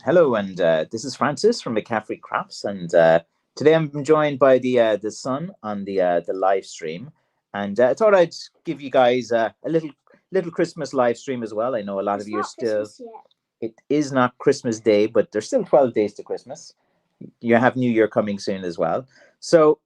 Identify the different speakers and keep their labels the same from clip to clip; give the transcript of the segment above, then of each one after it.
Speaker 1: Hello, and this is Francis from McCaffrey Crafts, and today I'm joined by the son on the live stream, and I thought I'd give you guys a little Christmas live stream as well. I know a lot of
Speaker 2: It's
Speaker 1: you are
Speaker 2: not
Speaker 1: still.
Speaker 2: Christmas yet.
Speaker 1: It is not Christmas Day, but there's still 12 days to Christmas. You have New Year coming soon as well, so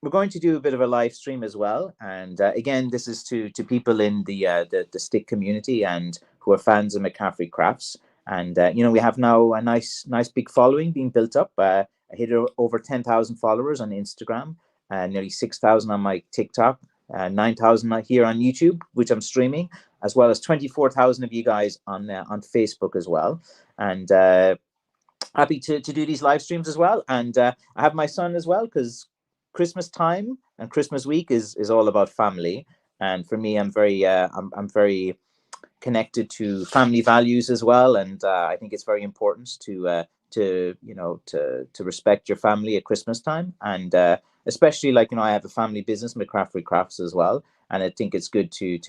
Speaker 1: we're going to do a bit of a live stream as well. And again, this is to people in the stick community and who are fans of McCaffrey Crafts. And we have now a nice big following being built up. I hit over 10,000 followers on Instagram, nearly 6,000 on my TikTok, 9,000 here on YouTube, which I'm streaming, as well as 24,000 of you guys on Facebook as well. And happy to do these live streams as well. And I have my son as well, because Christmas time and Christmas week is all about family. And for me, I'm very connected to family values as well, and I think it's very important to respect your family at Christmas time, and especially, like, I have a family business, McCaffrey Crafts, as well, and I think it's good to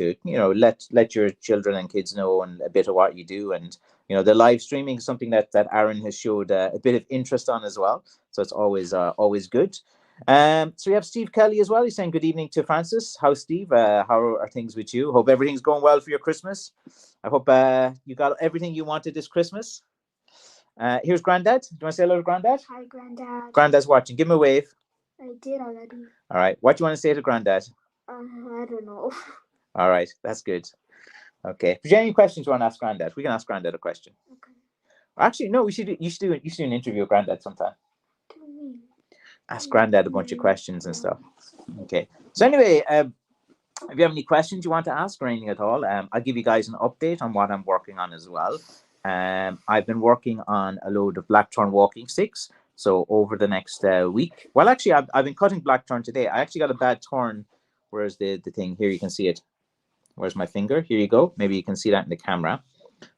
Speaker 1: let your children and kids know and a bit of what you do. And the live streaming is something that Aaron has showed a bit of interest on as well, so it's always good. So we have Steve Kelly as well. He's saying good evening to Francis. How's Steve? How are things with you? Hope everything's going well for your Christmas. I hope you got everything you wanted this Christmas. Here's Granddad. Do you want to say hello to Granddad?
Speaker 2: Hi, Granddad.
Speaker 1: Granddad's watching. Give him a wave.
Speaker 2: I did already.
Speaker 1: All right. What do you want to say to Granddad?
Speaker 2: I don't know.
Speaker 1: All right. That's good. Okay. If you have any questions you want to ask Granddad, we can ask Granddad a question.
Speaker 2: Okay.
Speaker 1: Actually, no. You should do an interview with Granddad sometime.
Speaker 2: What do you mean?
Speaker 1: Ask Granddad a bunch of questions and stuff. Okay. So anyway, if you have any questions you want to ask or anything at all, I'll give you guys an update on what I'm working on as well. I've been working on a load of Blackthorn walking sticks. So over the next week, well, actually, I've been cutting Blackthorn today. I actually got a bad thorn. Where's the thing? Here, you can see it. Where's my finger? Here you go. Maybe you can see that in the camera.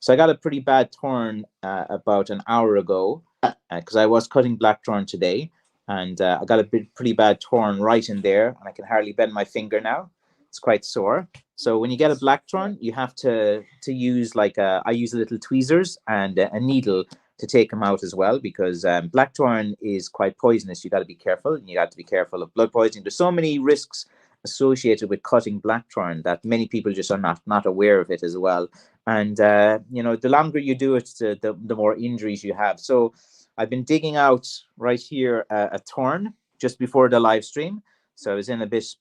Speaker 1: So I got a pretty bad thorn about an hour ago, because I was cutting Blackthorn today. And I got a pretty bad thorn right in there, and I can hardly bend my finger now. It's quite sore. So when you get a Blackthorn, you have to use I use little tweezers and a needle to take them out as well, because Blackthorn is quite poisonous. You got to be careful, and you got to be careful of blood poisoning. There's so many risks associated with cutting Blackthorn that many people just are not aware of it as well. And the longer you do it, the more injuries you have. So I've been digging out right here a thorn just before the live stream, so I was in a bit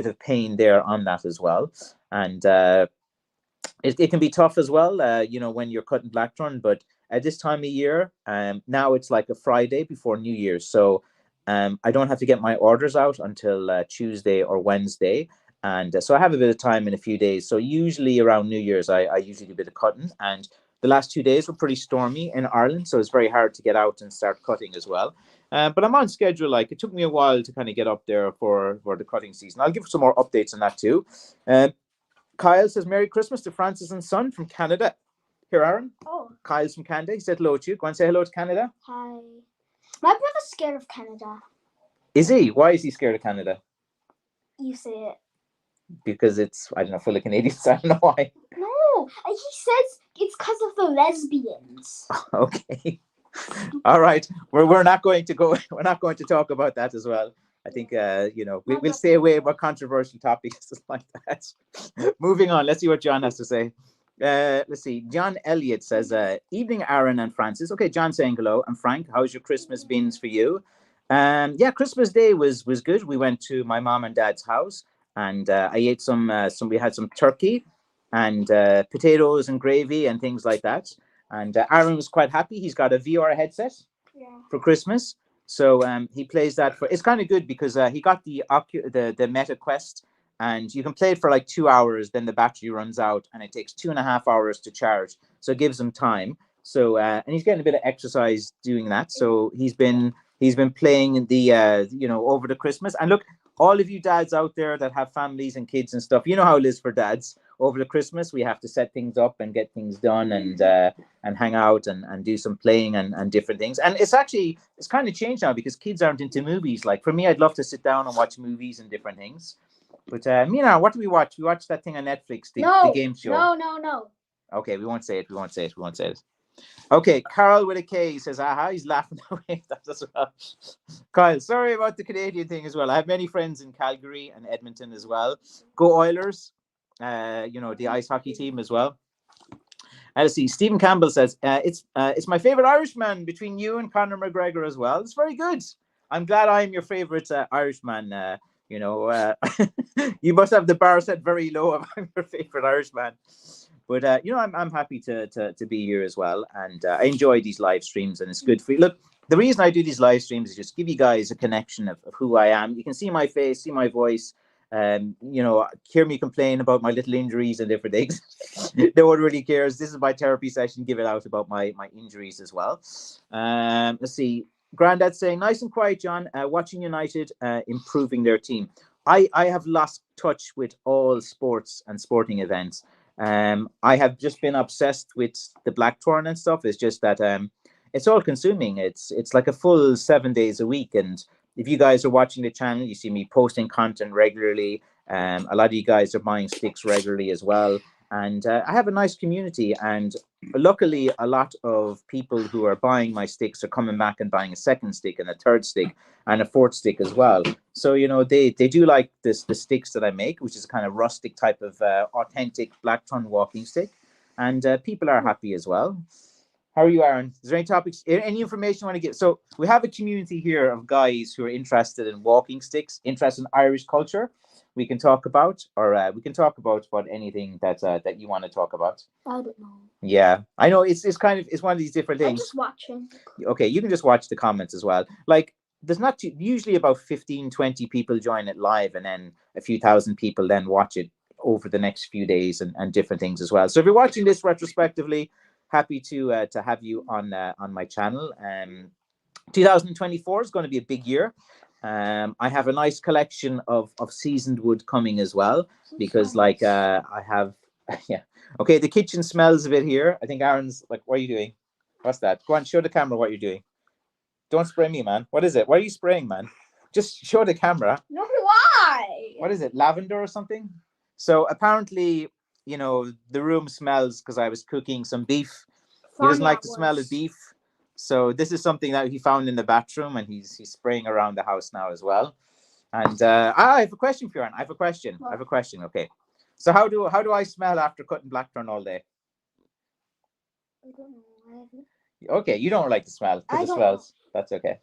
Speaker 1: of pain there on that as well. And it can be tough as well, when you're cutting Blackthorn. But at this time of year, now it's like a Friday before New Year's, so I don't have to get my orders out until Tuesday or Wednesday. And so I have a bit of time in a few days. So usually around New Year's, I usually do a bit of cutting. And the last 2 days were pretty stormy in Ireland, so it's very hard to get out and start cutting as well. But I'm on schedule. Like, it took me a while to kind of get up there for the cutting season. I'll give some more updates on that too. Kyle says Merry Christmas to Francis and son from Canada. Here, Aaron.
Speaker 2: Oh.
Speaker 1: Kyle's from Canada. He said hello to you. Go and say hello to Canada.
Speaker 2: Hi. My brother's scared of Canada.
Speaker 1: Is he? Why is he scared of Canada?
Speaker 2: You say it.
Speaker 1: Because it's, I don't know, full of Canadians. I don't know why.
Speaker 2: No, he says it's because of the lesbians.
Speaker 1: Okay. All right. We're not going to go. We're not going to talk about that as well. I think we'll stay away from controversial topics like that. Moving on. Let's see what John has to say. Let's see. John Elliott says, "Evening, Aaron and Francis." Okay, John saying hello. And Frank, how's your Christmas been for you? Yeah, Christmas Day was good. We went to my mom and dad's house, and I ate some. We had some turkey and potatoes and gravy and things like that. And Aaron was quite happy. He's got a VR headset for Christmas, so he plays that for. It's kind of good because he got the Meta Quest, and you can play it for like 2 hours. Then the battery runs out, and it takes 2.5 hours to charge. So it gives him time. So and he's getting a bit of exercise doing that. So he's been playing the over the Christmas. And look, all of you dads out there that have families and kids and stuff, you know how it is for dads. Over the Christmas, we have to set things up and get things done and hang out and do some playing and different things. And it's kind of changed now because kids aren't into movies. Like for me, I'd love to sit down and watch movies and different things. But what do we watch? We watched that thing on Netflix, the game show.
Speaker 2: No.
Speaker 1: Okay, we won't say it. Okay, Carl with a K says, aha, he's laughing away at that as well. Kyle, sorry about the Canadian thing as well. I have many friends in Calgary and Edmonton as well. Go Oilers, the ice hockey team as well. Let's see. Stephen Campbell says, it's my favorite Irishman between you and Conor McGregor as well. It's very good. I'm glad I'm your favorite Irishman. You must have the bar set very low if I'm your favorite Irishman. But I'm happy to be here as well, and I enjoy these live streams, and it's good for you. Look, the reason I do these live streams is just give you guys a connection of who I am. You can see my face, see my voice, hear me complain about my little injuries and different things. No one really cares. This is my therapy session. Give it out about my injuries as well. Let's see. Grandad saying, nice and quiet, John. Watching United improving their team. I have lost touch with all sports and sporting events. I have just been obsessed with the Blackthorn and stuff. It's just that it's all consuming. It's like a full 7 days a week. And if you guys are watching the channel, you see me posting content regularly. A lot of you guys are buying sticks regularly as well. And I have a nice community. And luckily, a lot of people who are buying my sticks are coming back and buying a second stick and a third stick and a fourth stick as well. So, they do like the sticks that I make, which is a kind of rustic type of authentic Blackthorn walking stick. And people are happy as well. How are you, Aaron? Is there any topics, any information you want to give? So we have a community here of guys who are interested in walking sticks, interested in Irish culture. We can talk about, or we can talk about anything that you want to talk about.
Speaker 2: I don't know.
Speaker 1: Yeah, I know it's one of these different
Speaker 2: I'm
Speaker 1: things.
Speaker 2: just watching.
Speaker 1: Okay, you can just watch the comments as well. Like, there's not usually about 15, 20 people join it live, and then a few thousand people then watch it over the next few days and different things as well. So if you're watching this retrospectively, happy to have you on my channel. 2024 is going to be a big year. I have a nice collection of seasoned wood coming as well, because I have yeah. Okay, the kitchen smells a bit here. I think Aaron's like, what are you doing? What's that? Go on, show the camera what you're doing. Don't spray me, man. What is it? What are you spraying, man? Just show the camera.
Speaker 2: No, why?
Speaker 1: What is it? Lavender or something? So apparently, the room smells because I was cooking some beef. He doesn't like the smell of beef. So this is something that he found in the bathroom, and he's spraying around the house now as well. And I have a question for you, Aaron. I have a question. What? I have a question. Okay. So how do I smell after cutting Blackthorn all day?
Speaker 2: I don't know.
Speaker 1: Okay, you don't like the smell because it smells. That's okay.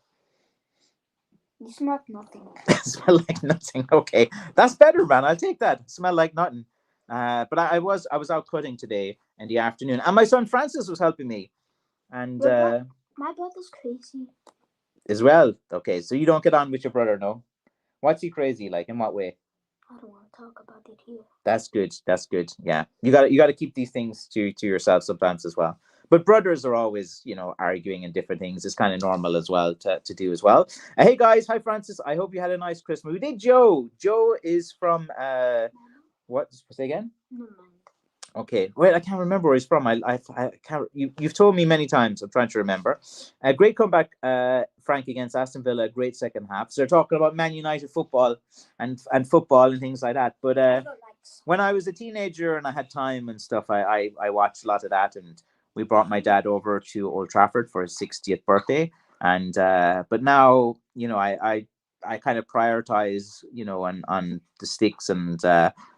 Speaker 2: You smell like nothing.
Speaker 1: Smell like nothing. Okay, that's better, man. I'll take that. Smell like nothing. But I was out cutting today in the afternoon, and my son Francis was helping me. And
Speaker 2: my brother's crazy
Speaker 1: as well. Okay, so you don't get on with your brother, no? What's he crazy like? In what way?
Speaker 2: I don't want to talk about it here.
Speaker 1: That's good. That's good. Yeah, you got to keep these things to yourself sometimes as well. But brothers are always, arguing and different things. It's kind of normal as well to do as well. Hey guys, hi Francis. I hope you had a nice Christmas. We did. Joe is from what? Say again.
Speaker 2: No mind.
Speaker 1: Okay, wait, I can't remember where he's from. I can't. You've told me many times. I'm trying to remember. Great comeback, Frank, against Aston Villa. Great second half. So they're talking about Man United football and football and things like that. But when I was a teenager and I had time and stuff, I watched a lot of that. And we brought my dad over to Old Trafford for his 60th birthday. And but now, I kind of prioritize, on the sticks and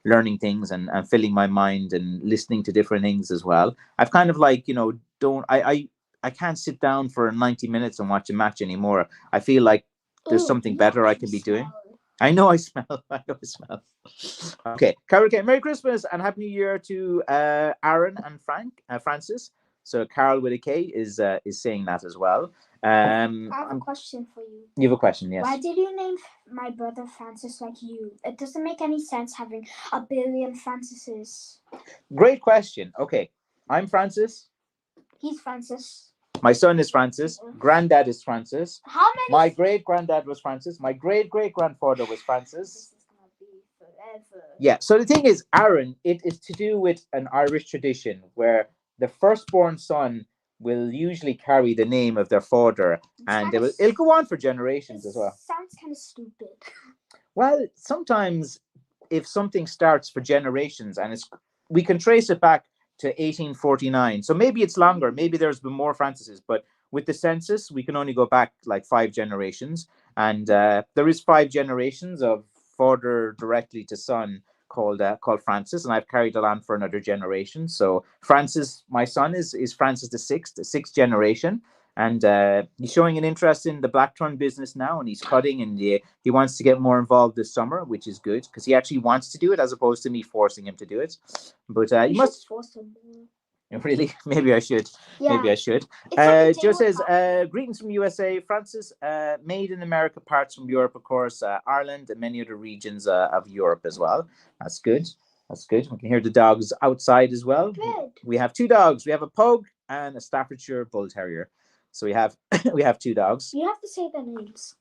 Speaker 1: learning things and filling my mind and listening to different things as well. I've kind of like, I can't sit down for 90 minutes and watch a match anymore. I feel like there's something better I can be doing. I know I smell. Okay, Carol, Merry Christmas and Happy New Year to Aaron and Francis. So Carol with a K is saying that as well.
Speaker 2: I have a question for you.
Speaker 1: You have a question, yes.
Speaker 2: Why did you name my brother Francis like you? It doesn't make any sense having a billion Francises.
Speaker 1: Great question. Okay, I'm Francis.
Speaker 2: He's Francis.
Speaker 1: My son is Francis. Granddad is Francis.
Speaker 2: How many?
Speaker 1: My great-granddad was Francis. My great-great-grandfather was Francis.
Speaker 2: This is gonna be forever.
Speaker 1: Yeah, so the thing is, Aaron, it is to do with an Irish tradition where the firstborn son will usually carry the name of their father, and it'll go on for generations as well.
Speaker 2: Sounds kind of stupid.
Speaker 1: Well, sometimes if something starts for generations and we can trace it back to 1849. So maybe it's longer. Maybe there's been more Francis's, but with the census, we can only go back like 5 generations. And there is 5 generations of father directly to son called Francis, and I've carried it on for another generation. So Francis, my son, is Francis the sixth generation, and he's showing an interest in the Blackthorn business now, and he's cutting, and he wants to get more involved this summer, which is good because he actually wants to do it as opposed to me forcing him to do it. But you must
Speaker 2: force him.
Speaker 1: Really, maybe I should.
Speaker 2: Yeah.
Speaker 1: Maybe I should.
Speaker 2: It's like
Speaker 1: Joe says, greetings from USA, Francis. Made in America, parts from Europe, of course, Ireland, and many other regions of Europe as well. That's good. That's good. We can hear the dogs outside as well.
Speaker 2: Good.
Speaker 1: We have 2 dogs. We have a pug and a Staffordshire Bull Terrier. So we have 2 dogs.
Speaker 2: You have to say their names.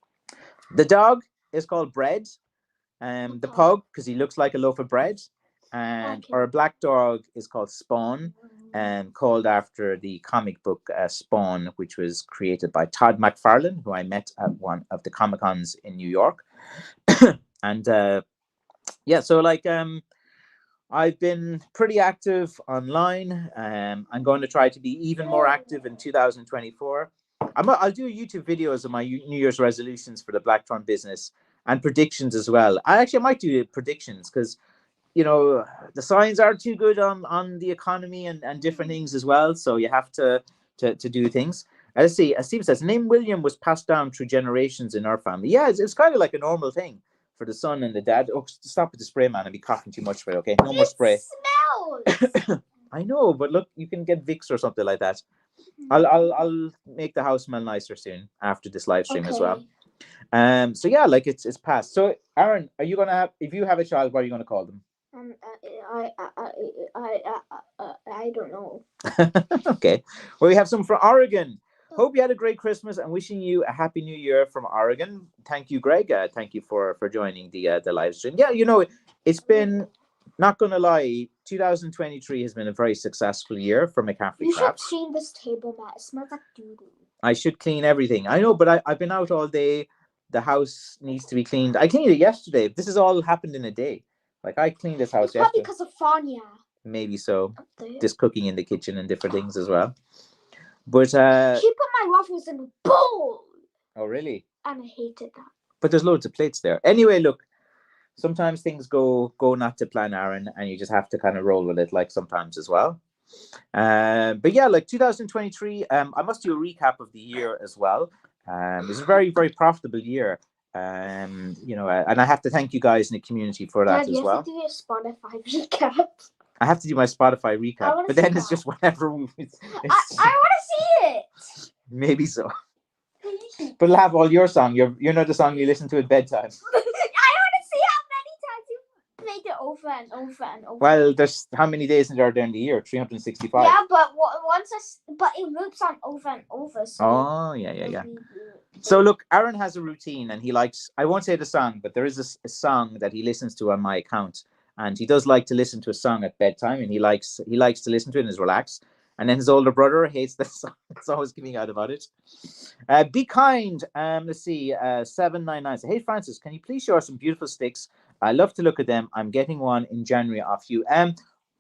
Speaker 1: The dog is called Bread. The pug, because he looks like a loaf of bread. And our black dog is called Spawn, and called after the comic book Spawn, which was created by Todd McFarlane, who I met at one of the Comic Cons in New York. And so like I've been pretty active online. I'm going to try to be even more active in 2024. I'll do YouTube videos of my New Year's resolutions for the Blackthorn business and predictions as well. I might do predictions because, you know, the signs aren't too good on the economy and different things as well. So you have to do things. Let's see. As Steve says, name William was passed down through generations in our family. Yeah, it's kind of like a normal thing for the son and the dad. Oh, stop with the spray, man. I'll be coughing too much for it, okay? No more spray.
Speaker 2: Smells.
Speaker 1: I know, but look, you can get Vicks or something like that. I'll make the house smell nicer soon after this live stream as well. So yeah, like it's passed. So Aaron, are you gonna have, if you have a child, what are you gonna call them?
Speaker 2: I don't know.
Speaker 1: Okay. Well, we have some from Oregon. Hope you had a great Christmas and wishing you a happy new year from Oregon. Thank you, Greg. Thank you for joining the live stream. Yeah, you know, it's been, not gonna lie, 2023 has been a very successful year for McCaffrey Crafts.
Speaker 2: You should clean this table mat. It smells like doo-doo.
Speaker 1: I should clean everything. I know, but I've been out all day. The house needs to be cleaned. I cleaned it yesterday. This has all happened in a day. Like, I cleaned this house yesterday.
Speaker 2: Probably because of Fania.
Speaker 1: Maybe so. Just cooking in the kitchen and different things as well. But
Speaker 2: she put my waffles in a bowl.
Speaker 1: Oh, really?
Speaker 2: And I hated that.
Speaker 1: But there's loads of plates there. Anyway, look, sometimes things go not to plan, Aaron, and you just have to kind of roll with it, like sometimes as well. But yeah, like 2023, I must do a recap of the year as well. It was a very, very profitable year. You know, and I have to thank you guys in the community for that as well.
Speaker 2: You have to do a Spotify recap.
Speaker 1: I have to do my Spotify recap, but then it's just whatever.
Speaker 2: I want to see it.
Speaker 1: Maybe so. But it'll have all your song. You're not the song you listen to at bedtime.
Speaker 2: I want to see how many times you played it over and over and over.
Speaker 1: Well, there's how many days are there in the year? 365.
Speaker 2: Yeah, but but it loops on over and over. So
Speaker 1: oh, yeah. So look, Aaron has a routine, and he likes, I won't say the song, but there is a song that he listens to on my account, and he does like to listen to a song at bedtime, and he likes to listen to it and is relaxed. And then his older brother hates the song. It's always giving out about it. Be kind. Let's see. 799. Hey, Francis, can you please show us some beautiful sticks? I love to look at them. I'm getting one in January off you.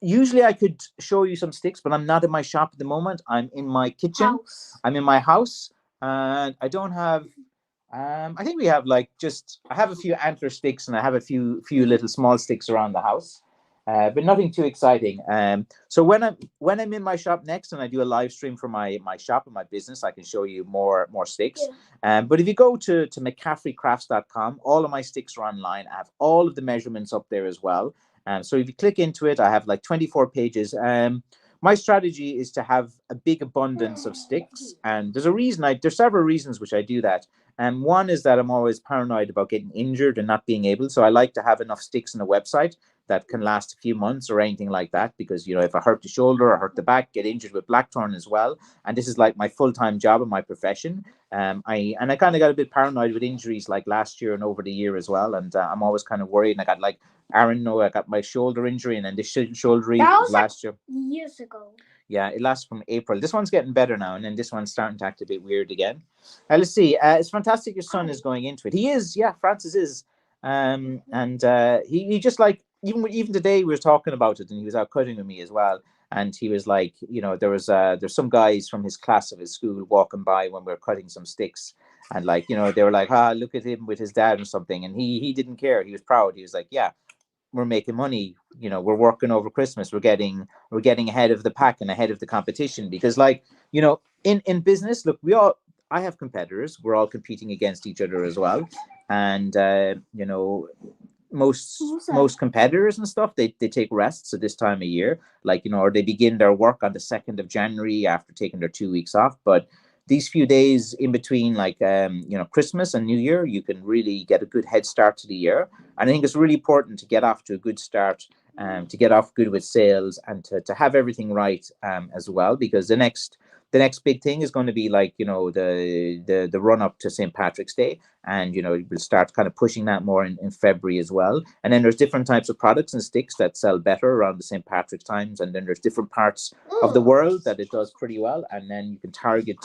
Speaker 1: Usually I could show you some sticks, but I'm not in my shop at the moment. I'm in my kitchen. I'm in my house. And I don't have, I think we have like I have a few antler sticks and I have a few little small sticks around the house. But nothing too exciting. So when I'm in my shop next and I do a live stream for my shop and my business, I can show you more sticks. Yeah. But if you go to McCaffreycrafts.com, all of my sticks are online. I have all of the measurements up there as well. So if you click into it, I have like 24 pages. My strategy is to have a big abundance of sticks, and there's a reason. There's several reasons which I do that. And one is that I'm always paranoid about getting injured and not being able. So I like to have enough sticks on a website that can last a few months or anything like that. Because, you know, if I hurt the shoulder or hurt the back, get injured with Blackthorn as well. And this is like my full-time job and my profession. I kind of got a bit paranoid with injuries like last year and over the year as well. And I'm always kind of worried. And I got like Aaron, I got my shoulder injury, and then this shoulder injury last year.
Speaker 2: Years ago.
Speaker 1: Yeah, it lasts from April. This one's getting better now, and then this one's starting to act a bit weird again. Let's see. It's fantastic your son is going into it. He is, yeah, Francis is. And he just like, even today we were talking about it, and he was out cutting with me as well. and he was like, there's some guys from his class of his school walking by when we were cutting some sticks, and like, they were like, look at him with his dad or something, and he didn't care. He was proud. He was like, yeah, we're making money. We're working over Christmas. We're getting ahead of the pack and ahead of the competition, because like, in business, look, I have competitors. We're all competing against each other as well, and most competitors and stuff, they take rests at this time of year, like, or they begin their work on the 2nd of January after taking their 2 weeks off. But these few days in between, like, Christmas and New Year, you can really get a good head start to the year. And I think it's really important to get off to a good start, to get off good with sales, and to have everything right, as well, because the next big thing is going to be like, the run up to St. Patrick's Day, and we'll start kind of pushing that more in February as well. And then there's different types of products and sticks that sell better around the St. Patrick's times, and then there's different parts of the world that it does pretty well, and then you can target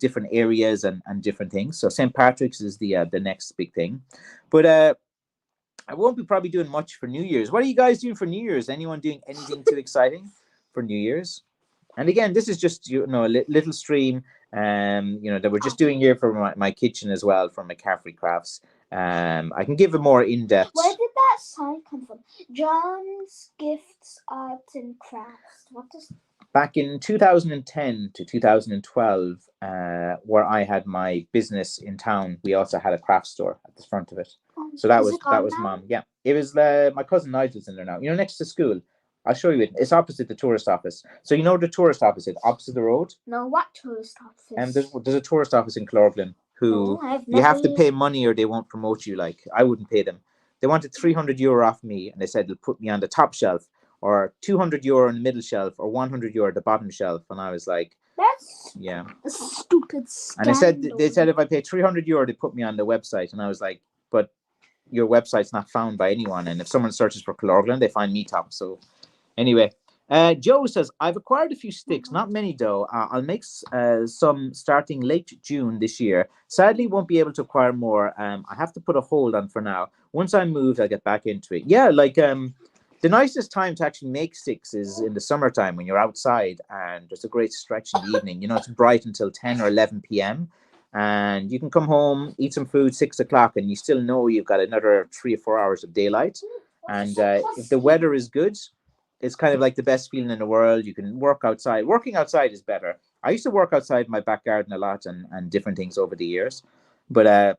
Speaker 1: different areas and different things. So St. Patrick's is the next big thing. But I won't be probably doing much for New Year's. What are you guys doing for New Year's? Anyone doing anything too exciting for New Year's? And again, this is just a little stream, that we're just doing here for my kitchen as well, from McCaffrey Crafts. I can give a more in-depth.
Speaker 2: Where did that sign come from? John's Gifts, Arts and Crafts. What does?
Speaker 1: Back in 2010 to 2012, where I had my business in town, we also had a craft store at the front of it. So that was Mom. Yeah, it was my cousin Nigel's in there now. Next to school. I'll show you it. It's opposite the tourist office. So the tourist office is opposite the road.
Speaker 2: No, what tourist office?
Speaker 1: And there's a tourist office in Clorglen who you have to pay money or they won't promote you. Like, I wouldn't pay them. They wanted €300 off me, and they said they'll put me on the top shelf, or €200 on the middle shelf, or €100 at the bottom shelf. And I was like,
Speaker 2: that's
Speaker 1: a
Speaker 2: stupid scandal.
Speaker 1: And they said if I pay €300, they put me on the website. And I was like, but your website's not found by anyone. And if someone searches for Clorglen, they find me top. So anyway, Joe says, I've acquired a few sticks, not many though. I'll make some starting late June this year. Sadly, won't be able to acquire more. I have to put a hold on for now. Once I'm moved, I'll get back into it. Yeah, like the nicest time to actually make sticks is in the summertime when you're outside and there's a great stretch in the evening. It's bright until 10 or 11 p.m. And you can come home, eat some food, 6 o'clock, and you still know you've got another 3 or 4 hours of daylight. And if the weather is good, it's kind of like the best feeling in the world. You can work outside. Working outside is better. I used to work outside in my back garden a lot and different things over the years. But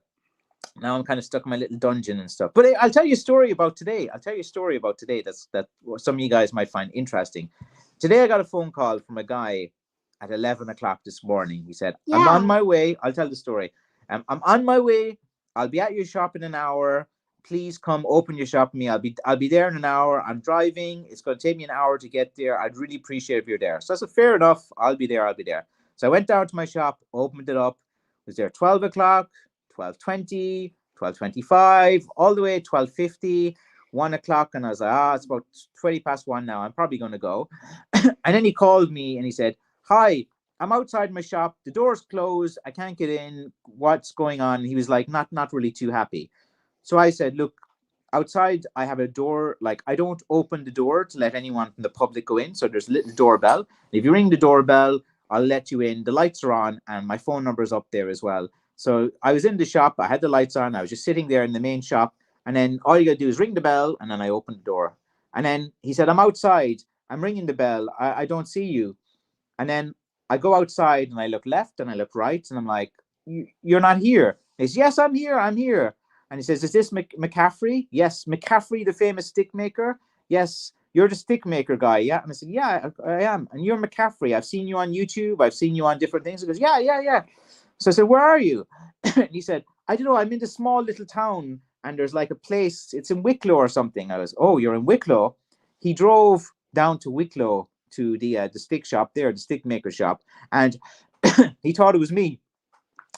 Speaker 1: now I'm kind of stuck in my little dungeon and stuff. But I'll tell you a story about today. That some of you guys might find interesting. Today I got a phone call from a guy at 11 o'clock this morning. He said, I'm on my way. I'll tell the story. I'm on my way. I'll be at your shop in an hour. Please come open your shop for me. I'll be there in an hour. I'm driving. It's going to take me an hour to get there. I'd really appreciate if you're there. So I said, fair enough. I'll be there. So I went down to my shop, opened it up, was there 12 o'clock, 12:20, 12:25, all the way 12:50, 1 o'clock. And I was like, it's about 20 past 1 now. I'm probably going to go. And then he called me and he said, hi, I'm outside my shop. The door's closed. I can't get in. What's going on? He was like, not really too happy. So I said, look, outside I have a door. Like, I don't open the door to let anyone from the public go in. So there's a little doorbell. If you ring the doorbell, I'll let you in. The lights are on and my phone number is up there as well. So I was in the shop. I had the lights on. I was just sitting there in the main shop. And then all you got to do is ring the bell. And then I opened the door. And then he said, I'm outside. I'm ringing the bell. I don't see you. And then I go outside and I look left and I look right. And I'm like, you're not here. He says, yes, I'm here. And he says, is this McCaffrey? Yes, McCaffrey, the famous stick maker. Yes, you're the stick maker guy. Yeah. And I said, yeah, I am. And you're McCaffrey. I've seen you on YouTube. I've seen you on different things. He goes, yeah. So I said, where are you? And he said, I don't know. I'm in this small little town and there's like a place. It's in Wicklow or something. I was, oh, you're in Wicklow. He drove down to Wicklow to the stick shop there, the stick maker shop. And he thought it was me.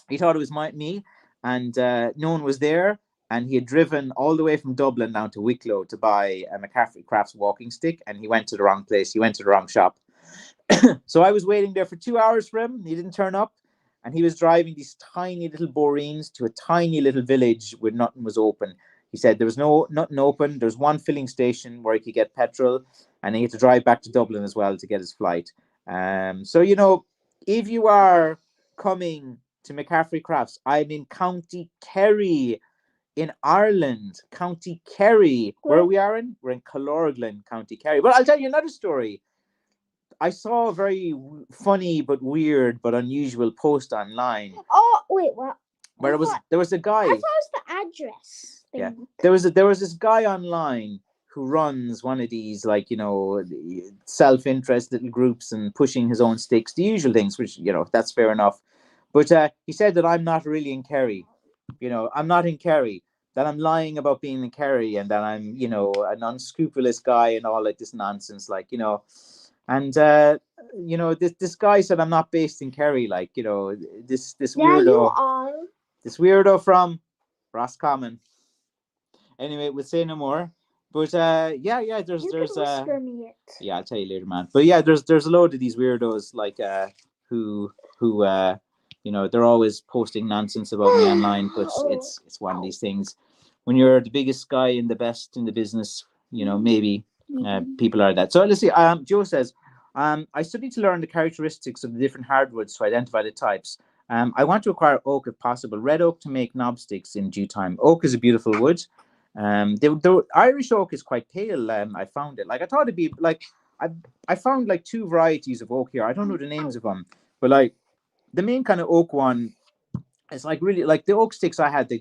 Speaker 1: He thought it was me. And no one was there. And he had driven all the way from Dublin down to Wicklow to buy a McCaffrey Crafts walking stick. And he went to the wrong place. He went to the wrong shop. So I was waiting there for 2 hours for him. He didn't turn up. And he was driving these tiny little boreens to a tiny little village where nothing was open. He said there was nothing open. There's one filling station where he could get petrol, and he had to drive back to Dublin as well to get his flight. So if you are coming to McCaffrey Crafts, I'm in County Kerry in Ireland. County Kerry. Where we are in? We're in Killorglin, County Kerry. But I'll tell you another story. I saw a very funny but weird but unusual post online.
Speaker 2: Oh wait, what?
Speaker 1: Where there was a guy.
Speaker 2: I thought it was the address thing.
Speaker 1: Yeah, there was this guy online who runs one of these self-interest little groups and pushing his own sticks, the usual things, which that's fair enough. But he said that I'm not really in Kerry. I'm not in Kerry. That I'm lying about being in Kerry, and that I'm an unscrupulous guy and all like this nonsense, And this guy said I'm not based in Kerry, this weirdo.
Speaker 2: Yeah, you are.
Speaker 1: This weirdo from Roscommon. Anyway, we'll say no more. But there's
Speaker 2: whisper me it.
Speaker 1: Yeah, I'll tell you later, man. But yeah, there's a load of these weirdos who they're always posting nonsense about me online. But it's one of these things. When you're the biggest guy and the best in the business, maybe people are that. So let's see. Joe says, I studied to learn the characteristics of the different hardwoods to identify the types. I want to acquire oak if possible. Red oak to make knob sticks in due time. Oak is a beautiful wood. The Irish oak is quite pale. I found it. I thought it'd be I found two varieties of oak here. I don't know the names of them, but the main kind of oak one is really the oak sticks I had. They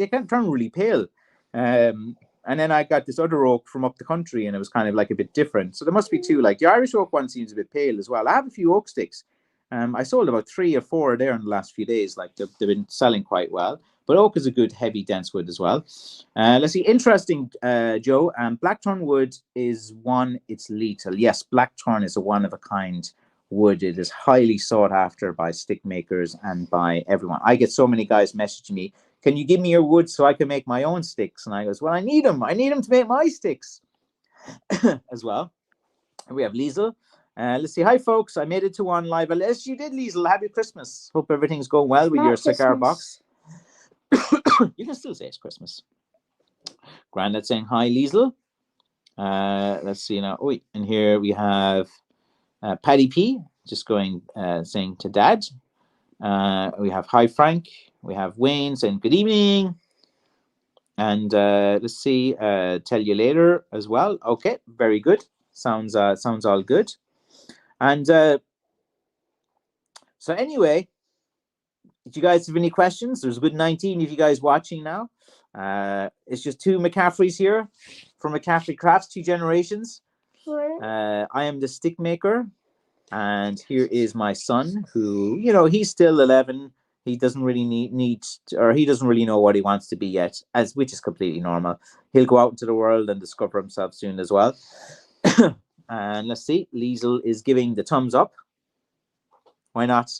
Speaker 1: can turn really pale. And then I got this other oak from up the country, and it was kind of a bit different. So there must be two. The Irish oak one seems a bit pale as well. I have a few oak sticks. I sold about 3 or 4 there in the last few days. They've been selling quite well. But oak is a good heavy dense wood as well. Let's see. Interesting, Joe. Blackthorn wood is one. It's lethal. Yes, blackthorn is a one of a kind wood. It is highly sought after by stick makers and by everyone. I get so many guys messaging me, can you give me your wood so I can make my own sticks? And I goes, well, I need them. I need them to make my sticks as well. And we have Liesel. Let's see. Hi, folks. I made it to one live. Yes, you did, Liesel. Happy Christmas. Hope everything's going well with your cigar box. You can still say it's Christmas. Grandad saying hi, Liesel. Let's see now. Oh, and here we have Paddy P just going saying to Dad. We have hi, Frank. We have Wayne saying good evening. And let's see. Tell you later as well. Okay, very good. Sounds all good. And so anyway, if you guys have any questions, there's a good 19 of you guys watching now. It's just 2 McCaffreys here from McCaffrey Crafts, 2 generations. I am the stick maker, and here is my son, who he's still 11. He doesn't really he doesn't really know what he wants to be yet, which is completely normal. He'll go out into the world and discover himself soon as well. And let's see, Liesel is giving the thumbs up. Why not?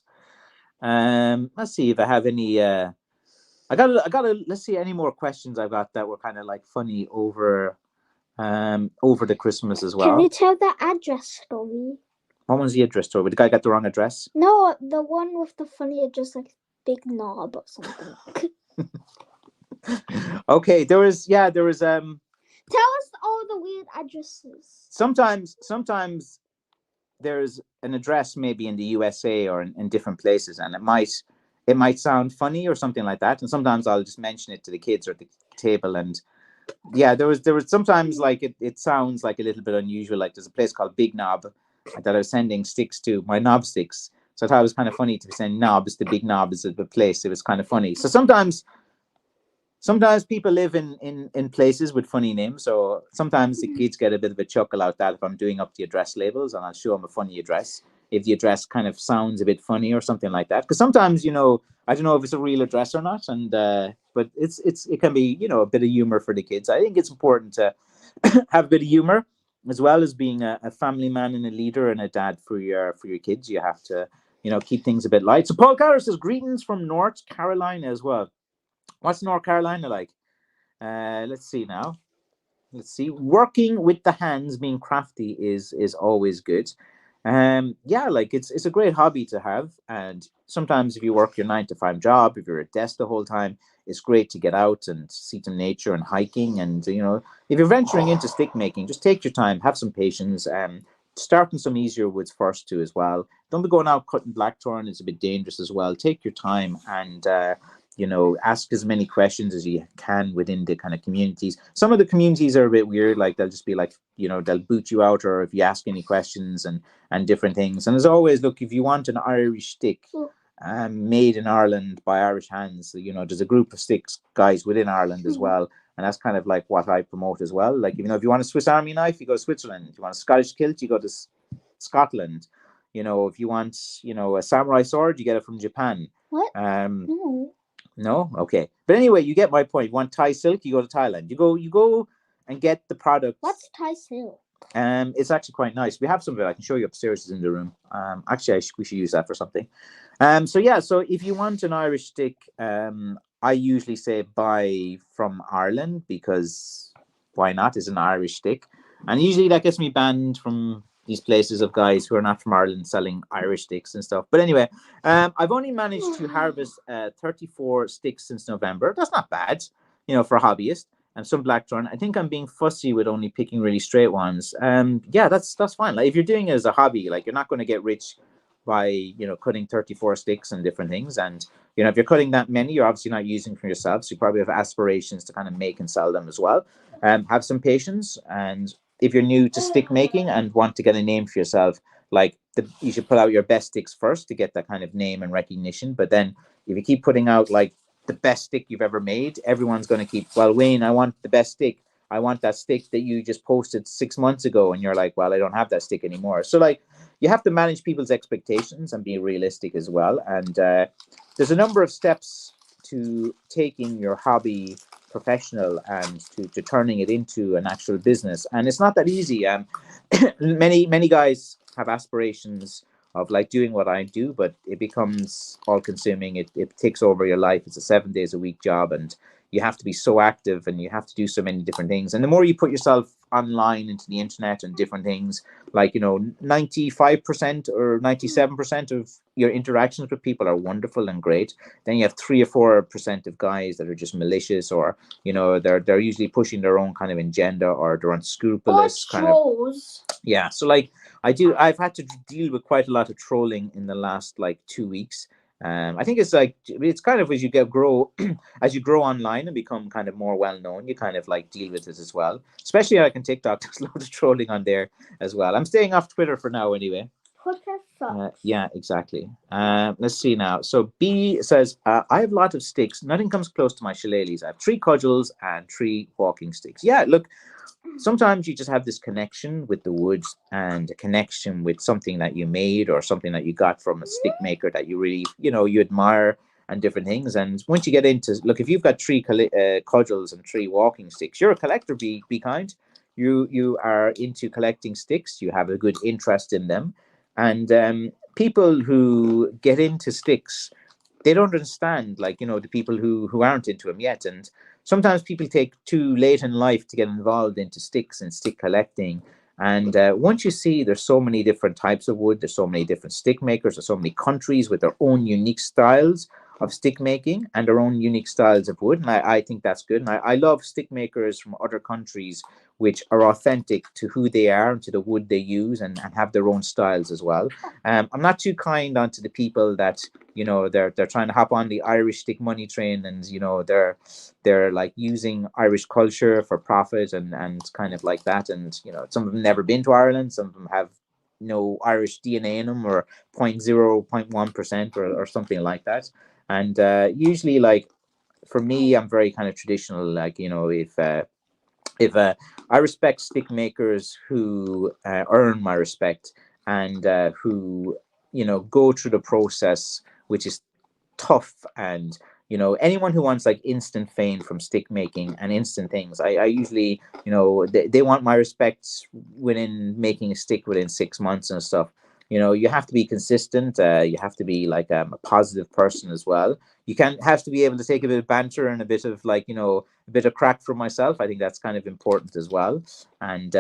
Speaker 1: Let's see if I have any. I gotta. Let's see any more questions I've got that were kind of funny over the Christmas as well.
Speaker 2: Can you tell the address story?
Speaker 1: What was the address story? The guy got the wrong address.
Speaker 2: No, the one with the funny address, big knob or something.
Speaker 1: Okay, there was.
Speaker 2: Tell us all the weird addresses.
Speaker 1: Sometimes there's an address maybe in the USA or in different places, and it might sound funny or something like that. And sometimes I'll just mention it to the kids or at the table. And yeah, there was sometimes it sounds a little bit unusual. There's a place called Big Knob that I was sending sticks to, my knob sticks. So I thought it was kind of funny to be saying knobs to Big Knob is the place. It was kind of funny. So sometimes people live in places with funny names. So sometimes the kids get a bit of a chuckle out that if I'm doing up the address labels and I'll show them a funny address, if the address kind of sounds a bit funny or something like that. Because sometimes, I don't know if it's a real address or not. And but it can be, a bit of humor for the kids. I think it's important to have a bit of humor as well as being a family man and a leader and a dad for your kids. You have to, keep things a bit light. So Paul Carter says greetings from North Carolina as well. What's North Carolina like? Let's see now. Let's see. Working with the hands, being crafty is always good. Yeah, like it's a great hobby to have. And sometimes if you work your 9 to 5 job, if you're at desk the whole time, it's great to get out and see some nature and hiking. And if you're venturing into stick making, just take your time, have some patience, and start on some easier woods first too as well. Don't be going out cutting blackthorn; it's a bit dangerous as well. Take your time and ask as many questions as you can within the kind of communities. Some of the communities are a bit weird, like they'll just be like, they'll boot you out, or if you ask any questions and different things. And as always, look, if you want an Irish stick made in Ireland by Irish hands, there's a group of sticks guys within Ireland as well. And that's kind of like what I promote as well. Like, if you want a Swiss Army knife, you go to Switzerland. If you want a Scottish kilt, you go to Scotland. If you want, a samurai sword, you get it from Japan.
Speaker 2: What?
Speaker 1: No. No? Okay. But anyway, you get my point. You want Thai silk, you go to Thailand. You go and get the product.
Speaker 2: What's Thai silk?
Speaker 1: It's actually quite nice. We have some of it. I can show you upstairs. It's in the room. Actually, we should use that for something. So if you want an Irish stick, I usually say buy from Ireland, because why not? It's an Irish stick. And usually that gets me banned from these places of guys who are not from Ireland selling Irish sticks and stuff. But anyway, I've only managed to harvest 34 sticks since November. That's not bad, for a hobbyist. And some blackthorn. I think I'm being fussy with only picking really straight ones. Yeah, that's fine. Like, if you're doing it as a hobby, like, you're not going to get rich by cutting 34 sticks and different things. And if you're cutting that many, you're obviously not using for yourself. So you probably have aspirations to kind of make and sell them as well. Have some patience. And if you're new to stick making and want to get a name for yourself, like, you should put out your best sticks first to get that kind of name and recognition. But then if you keep putting out like the best stick you've ever made, everyone's going to keep, well, Wayne, I want the best stick. I want that stick that you just posted 6 months ago. And you're like, well, I don't have that stick anymore. So, like, you have to manage people's expectations and be realistic as well. And there's a number of steps to taking your hobby professional and to turning it into an actual business. And it's not that easy. Many guys have aspirations of like doing what I do, but it becomes all consuming. It takes over your life. It's a 7 days a week job, and you have to be so active and you have to do so many different things. And the more you put yourself online into the internet and different things, like, 95% or 97% of your interactions with people are wonderful and great. Then you have 3 or 4% of guys that are just malicious, or they're usually pushing their own kind of agenda, or they're unscrupulous kind of. Yeah, so like I've had to deal with quite a lot of trolling in the last like 2 weeks. I think it's kind of as you grow as you grow online and become kind of more well known, you kind of like deal with it as well. Especially like on TikTok, there's loads of trolling on there as well. I'm staying off Twitter for now anyway. Yeah, exactly. Let's see now. So B says, I have a lot of sticks. Nothing comes close to my shillelaghs. I have 3 cudgels and 3 walking sticks. Yeah, look, sometimes you just have this connection with the woods and a connection with something that you made or something that you got from a stick maker that you really, you admire and different things. And once you get into, look, if you've got 3 cudgels and 3 walking sticks, you're a collector, be kind. You are into collecting sticks. You have a good interest in them. And people who get into sticks, they don't understand, like, the people who aren't into them yet. And sometimes people take too late in life to get involved into sticks and stick collecting. And once you see there's so many different types of wood, there's so many different stick makers, there's so many countries with their own unique styles of stick making and their own unique styles of wood. And I think that's good. And I love stick makers from other countries which are authentic to who they are and to the wood they use, and have their own styles as well. I'm not too kind onto the people that, they're trying to hop on the Irish stick money train, and, they're like using Irish culture for profit and kind of like that. And, some of them never been to Ireland. Some of them have no Irish DNA in them, or 0.1% or something like that. And usually, like, for me, I'm very kind of traditional. Like, if I respect stick makers who earn my respect, and who go through the process, which is tough. And anyone who wants like instant fame from stick making and instant things, I usually, they want my respect within making a stick within 6 months and stuff. You know, you have to be consistent. You have to be like a positive person as well. You can have to be able to take a bit of banter and a bit of like, you know, a bit of crack from myself. I think that's kind of important as well. And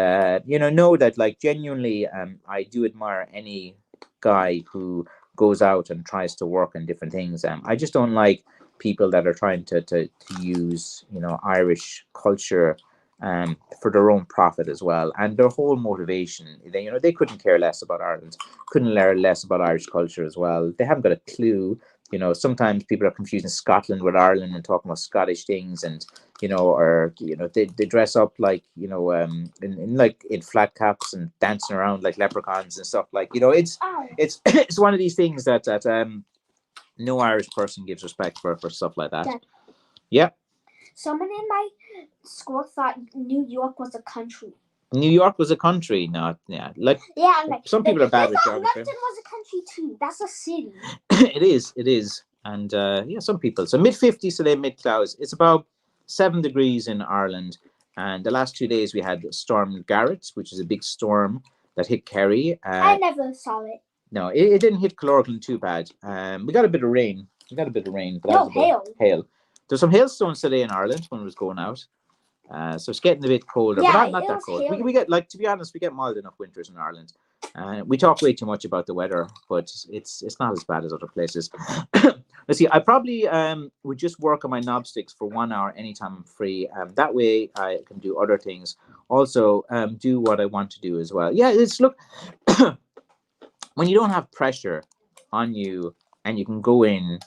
Speaker 1: you know that like genuinely, I do admire any guy who goes out and tries to work on different things. I just don't like people that are trying to use, you know, Irish culture for their own profit as well, and their whole motivation. They, you know, they couldn't care less about Ireland, couldn't learn less about Irish culture as well. They haven't got a clue. You know, sometimes people are confusing Scotland with Ireland and talking about Scottish things, and you know, or you know, they dress up like, you know, in like in flat caps and dancing around like leprechauns and stuff. Like, you know, it's it's one of these things that no Irish person gives respect for stuff like that.
Speaker 2: Dad.
Speaker 1: Yeah.
Speaker 2: Someone in my school thought New York was a country.
Speaker 1: New York was a country, not like some people are bad with geography.
Speaker 2: London was a country too. That's a city.
Speaker 1: It is, and yeah, some people. So mid-50s today, mid-clouds. It's about 7 degrees in Ireland, and the last 2 days we had Storm Garrett, which is a big storm that hit Kerry.
Speaker 2: I never saw it.
Speaker 1: No, it didn't hit Clorkland too bad. We got a bit of rain. But
Speaker 2: no, hail.
Speaker 1: Hail. There's some hailstones today in Ireland when it was going out. So it's getting a bit colder,
Speaker 2: yeah,
Speaker 1: but not that cold. We get, like, to be honest, we get mild enough winters in Ireland. We talk way too much about the weather, but it's not as bad as other places. Let's see. I probably would just work on my knob sticks for 1 hour anytime I'm free. That way I can do other things. Also, do what I want to do as well. Yeah, it's look. When you don't have pressure on you and you can go in,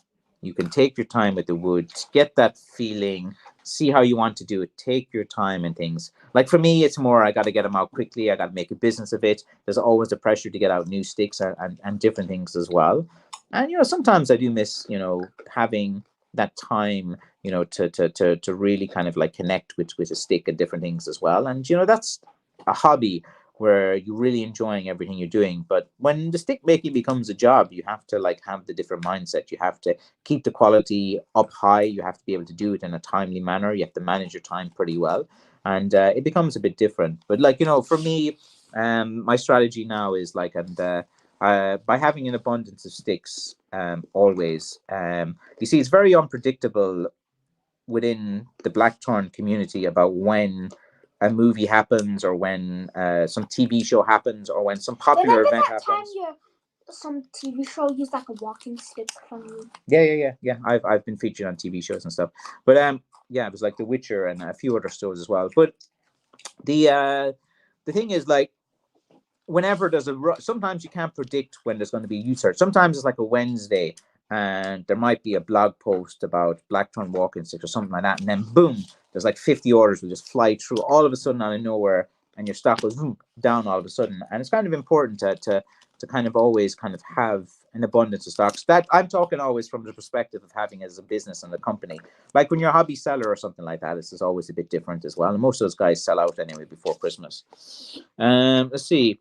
Speaker 1: you can take your time with the wood, get that feeling, see how you want to do it, take your time and things. Like for me, it's more, I got to get them out quickly. I got to make a business of it. There's always the pressure to get out new sticks and different things as well. And, you know, sometimes I do miss, you know, having that time, you know, to really kind of like connect with a stick and different things as well. And, you know, that's a hobby where you're really enjoying everything you're doing. But when the stick making becomes a job, you have to like have the different mindset. You have to keep the quality up high. You have to be able to do it in a timely manner. You have to manage your time pretty well. And it becomes a bit different. But like, you know, for me, my strategy now is like, and by having an abundance of sticks always, you see, it's very unpredictable within the Blackthorn community about when a movie happens or when some TV show happens or when some popular event happens.
Speaker 2: Some TV show used like a walking stick from you.
Speaker 1: Yeah. I've been featured on TV shows and stuff. But yeah, it was like The Witcher and a few other shows as well. But the thing is, like, whenever there's sometimes you can't predict when there's going to be a U-search. Sometimes it's like a Wednesday and there might be a blog post about Blackthorn walking stick or something like that, and then boom, there's like 50 orders will just fly through all of a sudden out of nowhere, and your stock goes down all of a sudden. And it's kind of important to kind of always kind of have an abundance of stocks. That I'm talking always from the perspective of having as a business and a company. Like when you're a hobby seller or something like that, this is always a bit different as well. And most of those guys sell out anyway before Christmas. Let's see.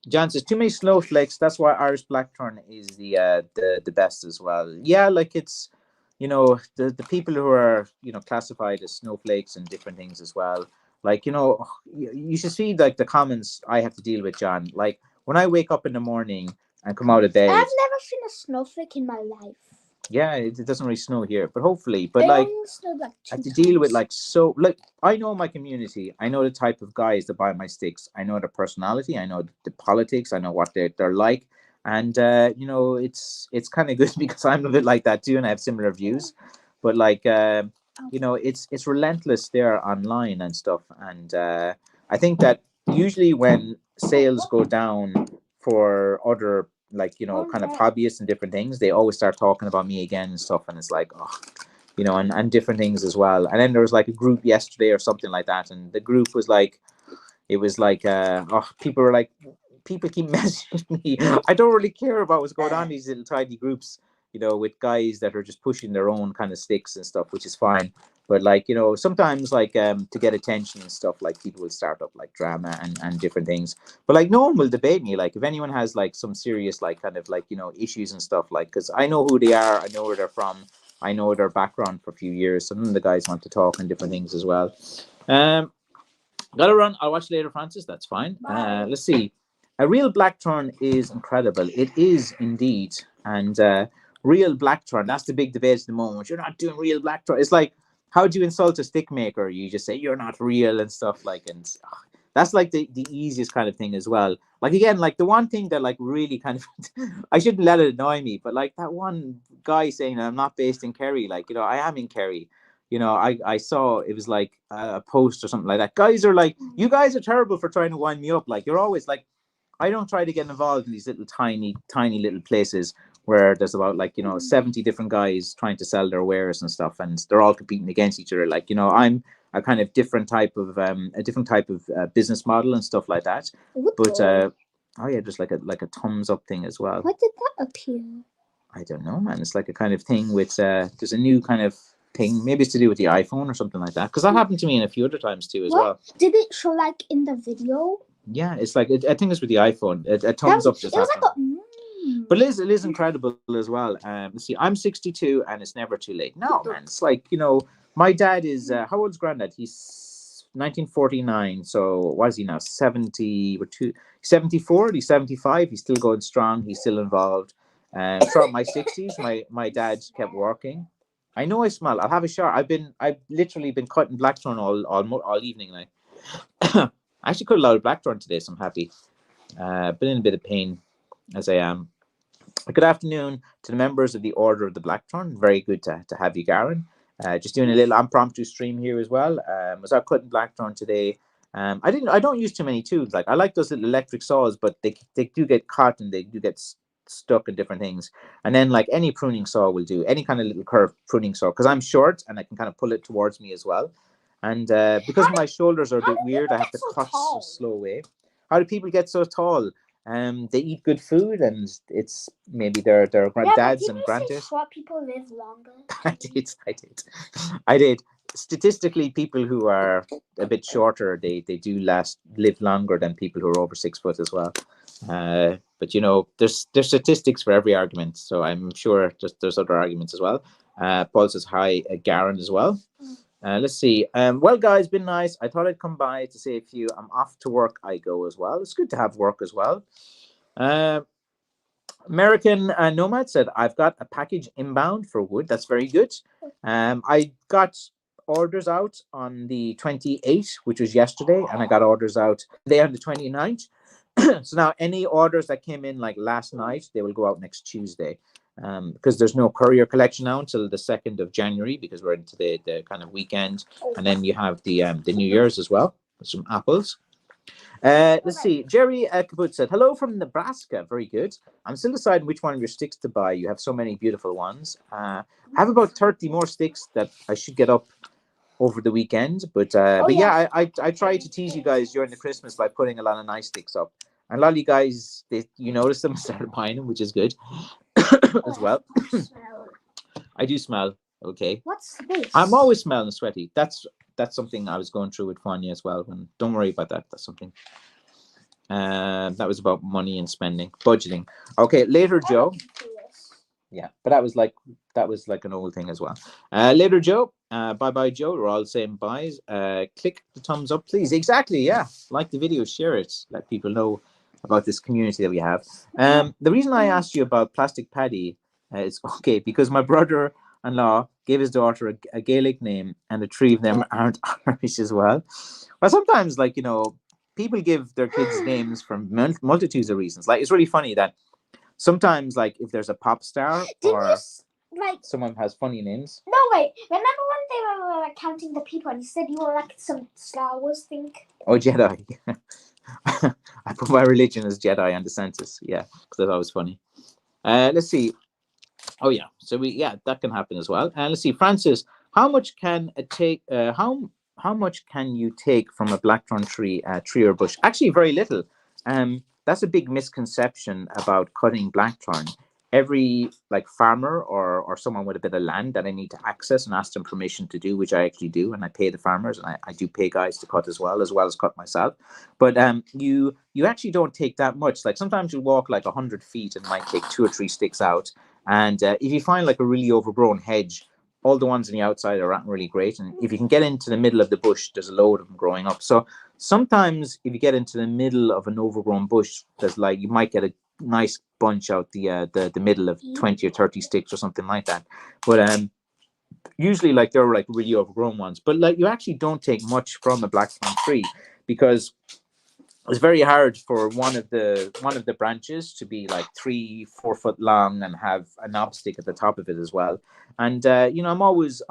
Speaker 1: John says too many snowflakes. That's why Irish Blackthorn is the best as well. Yeah, like it's, you know, the people who are, you know, classified as snowflakes and different things as well. Like, you know, you should see like the comments I have to deal with, John. Like when I wake up in the morning and come out of bed,
Speaker 2: I've never seen a snowflake in my life.
Speaker 1: Yeah, it doesn't really snow here, but hopefully. But like, I have to deal with like, so like, I know my community. I know the type of guys that buy my sticks. I know their personality. I know the politics. I know what they're like. And you know, it's kind of good because I'm a bit like that too, and I have similar views. But like, you know, it's relentless there online and stuff. And I think that usually when sales go down for other, like, you know, kind of hobbyists and different things, they always start talking about me again and stuff, and it's like, oh, you know, and different things as well. And then there was like a group yesterday or something like that, and the group was like, it was like, oh, people were like, people keep messaging me. I don't really care about what's going on in these little tiny groups, you know, with guys that are just pushing their own kind of sticks and stuff, which is fine. But like, you know, sometimes like to get attention and stuff, like people will start up like drama and different things. But like no one will debate me. Like if anyone has like some serious like kind of like, you know, issues and stuff, like, because I know who they are, I know where they're from, I know their background for a few years. Some of the guys want to talk and different things as well. Gotta run. I'll watch you later, Francis. That's fine. Let's see. A real blackthorn is incredible. It is indeed. And real blackthorn, that's the big debate at the moment. You're not doing real blackthorn. It's like, how do you insult a stick maker? You just say you're not real and stuff like, and that's like the easiest kind of thing as well. Like again, like the one thing that like really kind of I shouldn't let it annoy me, but like that one guy saying I'm not based in Kerry, like, you know, I am in Kerry. You know, I saw it was like a post or something like that. Guys are like, you guys are terrible for trying to wind me up. Like, you're always like, I don't try to get involved in these little tiny little places where there's about like, you know, 70 different guys trying to sell their wares and stuff, and they're all competing against each other. Like, you know, I'm a kind of different type of business model and stuff like that. But oh yeah, just like a thumbs up thing as well.
Speaker 2: What did that appear?
Speaker 1: I don't know, man. It's like a kind of thing with there's a new kind of thing. Maybe it's to do with the iPhone or something like that. Because that happened to me in a few other times too as well.
Speaker 2: Did it show like in the video?
Speaker 1: Yeah, it's like I think it's with the iPhone. A thumbs up just happened.
Speaker 2: Like
Speaker 1: but it is incredible as well. Let's see, I'm 62 and it's never too late. No, man, it's like, you know, my dad is how old's Granddad? He's 1949. So what is he now? 74? He's 75. He's still going strong. He's still involved. Throughout my 60s, my dad kept working. I know I smell. I'll have a shower. I've literally been cutting blackthorn all evening. Like, I actually cut a lot of blackthorn today, so I'm happy. Been in a bit of pain as I am. Good afternoon to the members of the Order of the Blackthorn. Very good to have you, Garen. Just doing a little impromptu stream here as well. Was out cutting blackthorn today. I don't use too many tools. Like, I like those little electric saws, but they do get caught and they do get stuck in different things. And then like any pruning saw will do, any kind of little curved pruning saw, because I'm short and I can kind of pull it towards me as well. And because my shoulders are a bit weird, I have to cut so slow way. How do people get so tall? They eat good food, and it's maybe their dads and granddads.
Speaker 2: Short people live longer.
Speaker 1: I did. Statistically, people who are a bit shorter, they do live longer than people who are over 6 foot as well. But you know, there's statistics for every argument, so I'm sure there's other arguments as well. Paul says hi, Garen as well. Let's see. Well, guys, been nice. I thought I'd come by to say a few. I'm off to work. I go as well. It's good to have work as well. American Nomad said, I've got a package inbound for wood. That's very good. I got orders out on the 28th, which was yesterday, and I got orders out today on the 29th. So now any orders that came in like last night, they will go out next Tuesday. Because there's no courier collection now until the 2nd of January, because we're into the kind of weekend, and then you have the New Year's as well. Some apples. Let's see. Jerry Kaput said, hello from Nebraska. Very good. I'm still deciding which one of your sticks to buy. You have so many beautiful ones. I have about 30 more sticks that I should get up over the weekend. But yeah, I try to tease you guys during the Christmas by putting a lot of nice sticks up. And a lot of you guys, you notice them and started buying them, which is good. As well. I do smell. Okay.
Speaker 2: What's this?
Speaker 1: I'm always smelling sweaty. That's something I was going through with Fania as well. And don't worry about that. That's something. That was about money and spending, budgeting. Okay, later, Joe. Yeah, but that was like an old thing as well. Later, Joe. Bye, Joe. We're all saying byes. Click the thumbs up, please. Exactly. Yeah, like the video, share it, let people know about this community that we have. The reason I asked you about plastic paddy is because my brother-in-law gave his daughter a Gaelic name, and the three of them aren't Irish as well. Well, sometimes, like, you know, people give their kids names for multitudes of reasons. Like, it's really funny that sometimes, like, if there's a pop star or someone has funny names.
Speaker 2: No, wait. Remember when they were like, counting the people, and you said you were like some Star Wars thing?
Speaker 1: Oh, Jedi. I put my religion as Jedi on the census. Yeah, because I thought it was funny. Let's see. Oh yeah, so that can happen as well. And let's see, Francis, how much can it take? How much can you take from a blackthorn tree or bush? Actually, very little. That's a big misconception about cutting blackthorn. Every like farmer or someone with a bit of land that I need to access and ask them permission to do, which I actually do, and I pay the farmers, and I do pay guys to cut as well as cut myself. But you actually don't take that much. Like sometimes you walk like 100 feet and might take 2 or 3 sticks out. And if you find like a really overgrown hedge all the ones on the outside aren't really great. And if you can get into the middle of the bush, there's a load of them growing up. So sometimes if you get into the middle of an overgrown bush, there's like, you might get a nice bunch out the middle of 20 or 30 sticks or something like that. But usually like they're like really overgrown ones. But like you actually don't take much from a blackthorn tree, because it's very hard for one of the branches to be like 3-4 foot long and have a knob stick at the top of it as well. And you know, I'm always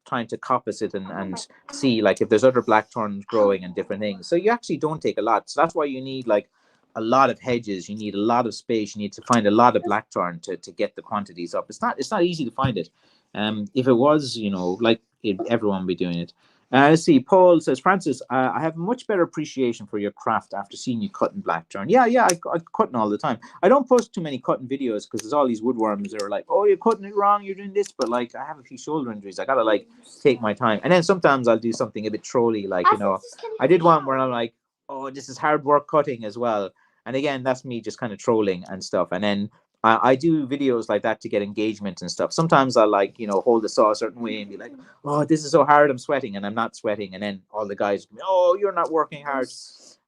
Speaker 1: trying to coppice it and see like if there's other blackthorns growing and different things. So you actually don't take a lot. So that's why you need like a lot of hedges. You need a lot of space. You need to find a lot of blackthorn to get the quantities up. It's not easy to find it. If it was, you know, like everyone would be doing it. Let's see. Paul says, Francis, I have much better appreciation for your craft after seeing you cutting blackthorn. Yeah, I cutting all the time. I don't post too many cutting videos because there's all these woodworms that are like, oh, you're cutting it wrong, you're doing this. But like, I have a few shoulder injuries. I gotta like take my time. And then sometimes I'll do something a bit trolly, like, you know, I did one where I'm like, oh, this is hard work cutting as well. And again, that's me just kind of trolling and stuff. And then I do videos like that to get engagement and stuff. Sometimes I'll like, you know, hold the saw a certain way and be like, oh, this is so hard, I'm sweating, and I'm not sweating. And then all the guys, oh, you're not working hard.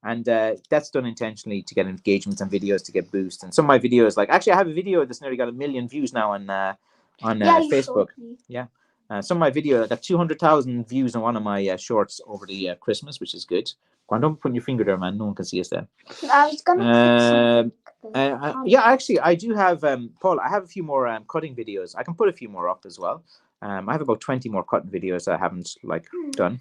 Speaker 1: And that's done intentionally to get engagement on videos, to get boost. And some of my videos, like actually I have a video that's nearly got 1 million views now on Facebook. Yeah. Some of my video got 200,000 views on one of my shorts over the Christmas, which is good. Go on, don't put your finger there, man. No one can see us then.
Speaker 2: I was gonna
Speaker 1: yeah, actually, I do have Paul. I have a few more cutting videos. I can put a few more up as well. I have about 20 more cutting videos that I haven't like done.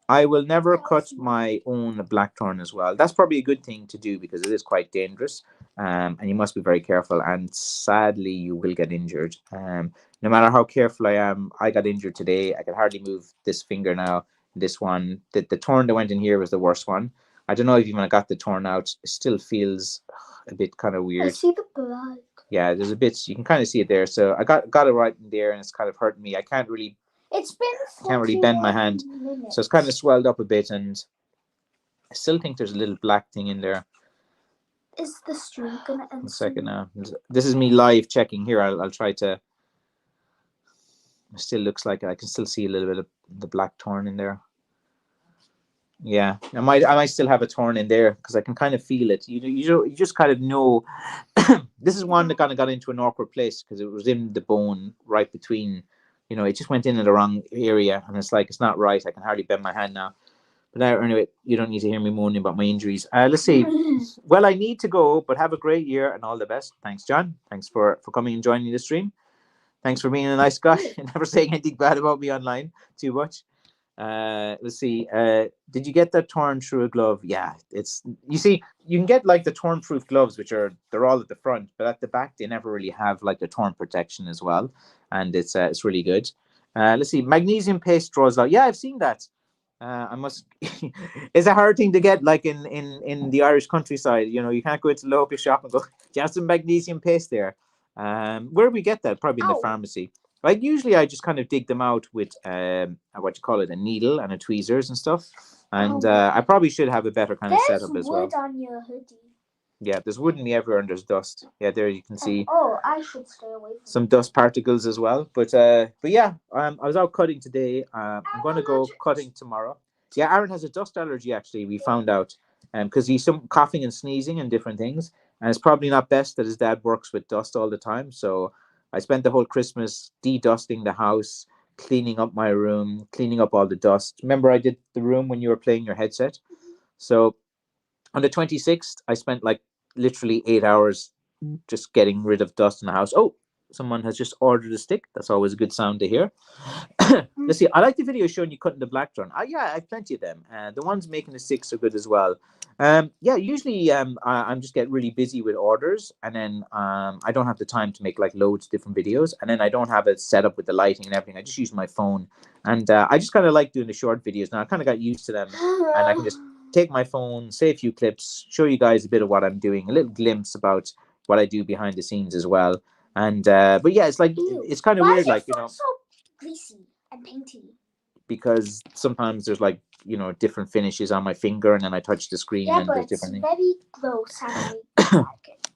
Speaker 1: I will never cut my own blackthorn as well. That's probably a good thing to do because it is quite dangerous, and you must be very careful. And sadly, you will get injured. No matter how careful I am, I got injured today. I can hardly move this finger now. This one, the thorn that went in here was the worst one. I don't know if even I got the torn out. It still feels a bit kind of weird.
Speaker 2: I see the blood.
Speaker 1: Yeah, there's a bit. You can kind of see it there. So I got it right in there, and it's kind of hurting me. I can't really.
Speaker 2: It's been.
Speaker 1: Can't really bend my hand, so it's kind of swelled up a bit, and I still think there's a little black thing in there.
Speaker 2: Is the stream gonna end?
Speaker 1: 1 second now. This is me live checking here. I'll try to. It still looks like I can still see a little bit of the blackthorn in there. Yeah, I might still have a thorn in there because I can kind of feel it. You just kind of know. This is one that kind of got into an awkward place because it was in the bone right between. You know, it just went in the wrong area, and it's like it's not right. I can hardly bend my hand now. But anyway, you don't need to hear me moaning about my injuries. Let's see. Well, I need to go, but have a great year and all the best. Thanks, John. Thanks for coming and joining the stream. Thanks for being a nice guy and never saying anything bad about me online too much. Let's see. Did you get that torn through a glove? Yeah, you see, you can get like the torn proof gloves, which they're all at the front, but at the back they never really have like the torn protection as well, and it's really good. Let's see. Magnesium paste draws out. Yeah, I've seen that. I must. It's a hard thing to get, like in the Irish countryside. You know, you can't go into the local shop and go, "Do you have some magnesium paste there?" Where do we get that? Probably in the pharmacy. Like usually I just kind of dig them out with a needle and a tweezers and stuff. And I probably should have a better kind of setup as well.
Speaker 2: There's wood on your hoodie.
Speaker 1: Yeah, there's wood in me everywhere and there's dust. Yeah, there you can see.
Speaker 2: Oh, I should stay away from
Speaker 1: some dust particles as well. But yeah, I was out cutting today. I'm going to go cutting tomorrow. Yeah, Aaron has a dust allergy actually. We found out because he's some coughing and sneezing and different things. And it's probably not best that his dad works with dust all the time. So I spent the whole Christmas de-dusting the house, cleaning up my room, cleaning up all the dust. Remember I did the room when you were playing your headset? So on the 26th, I spent like literally 8 hours just getting rid of dust in the house. Oh, someone has just ordered a stick. That's always a good sound to hear. Let's see. I like the video showing you cutting the blackthorn. Yeah, I have plenty of them. The ones making the sticks are good as well. Yeah, usually I'm just get really busy with orders, and then I don't have the time to make like loads of different videos, and then I don't have it set up with the lighting and everything. I just use my phone, and I just kind of like doing the short videos now. I kind of got used to them, and I can just take my phone, say a few clips, show you guys a bit of what I'm doing, a little glimpse about what I do behind the scenes as well. And but yeah, it's like it's kind of weird, like, you know,
Speaker 2: so greasy and painty.
Speaker 1: Because sometimes there's like, you know, different finishes on my finger, and then I touch the screen, and there's different things.
Speaker 2: Very gross. I like it.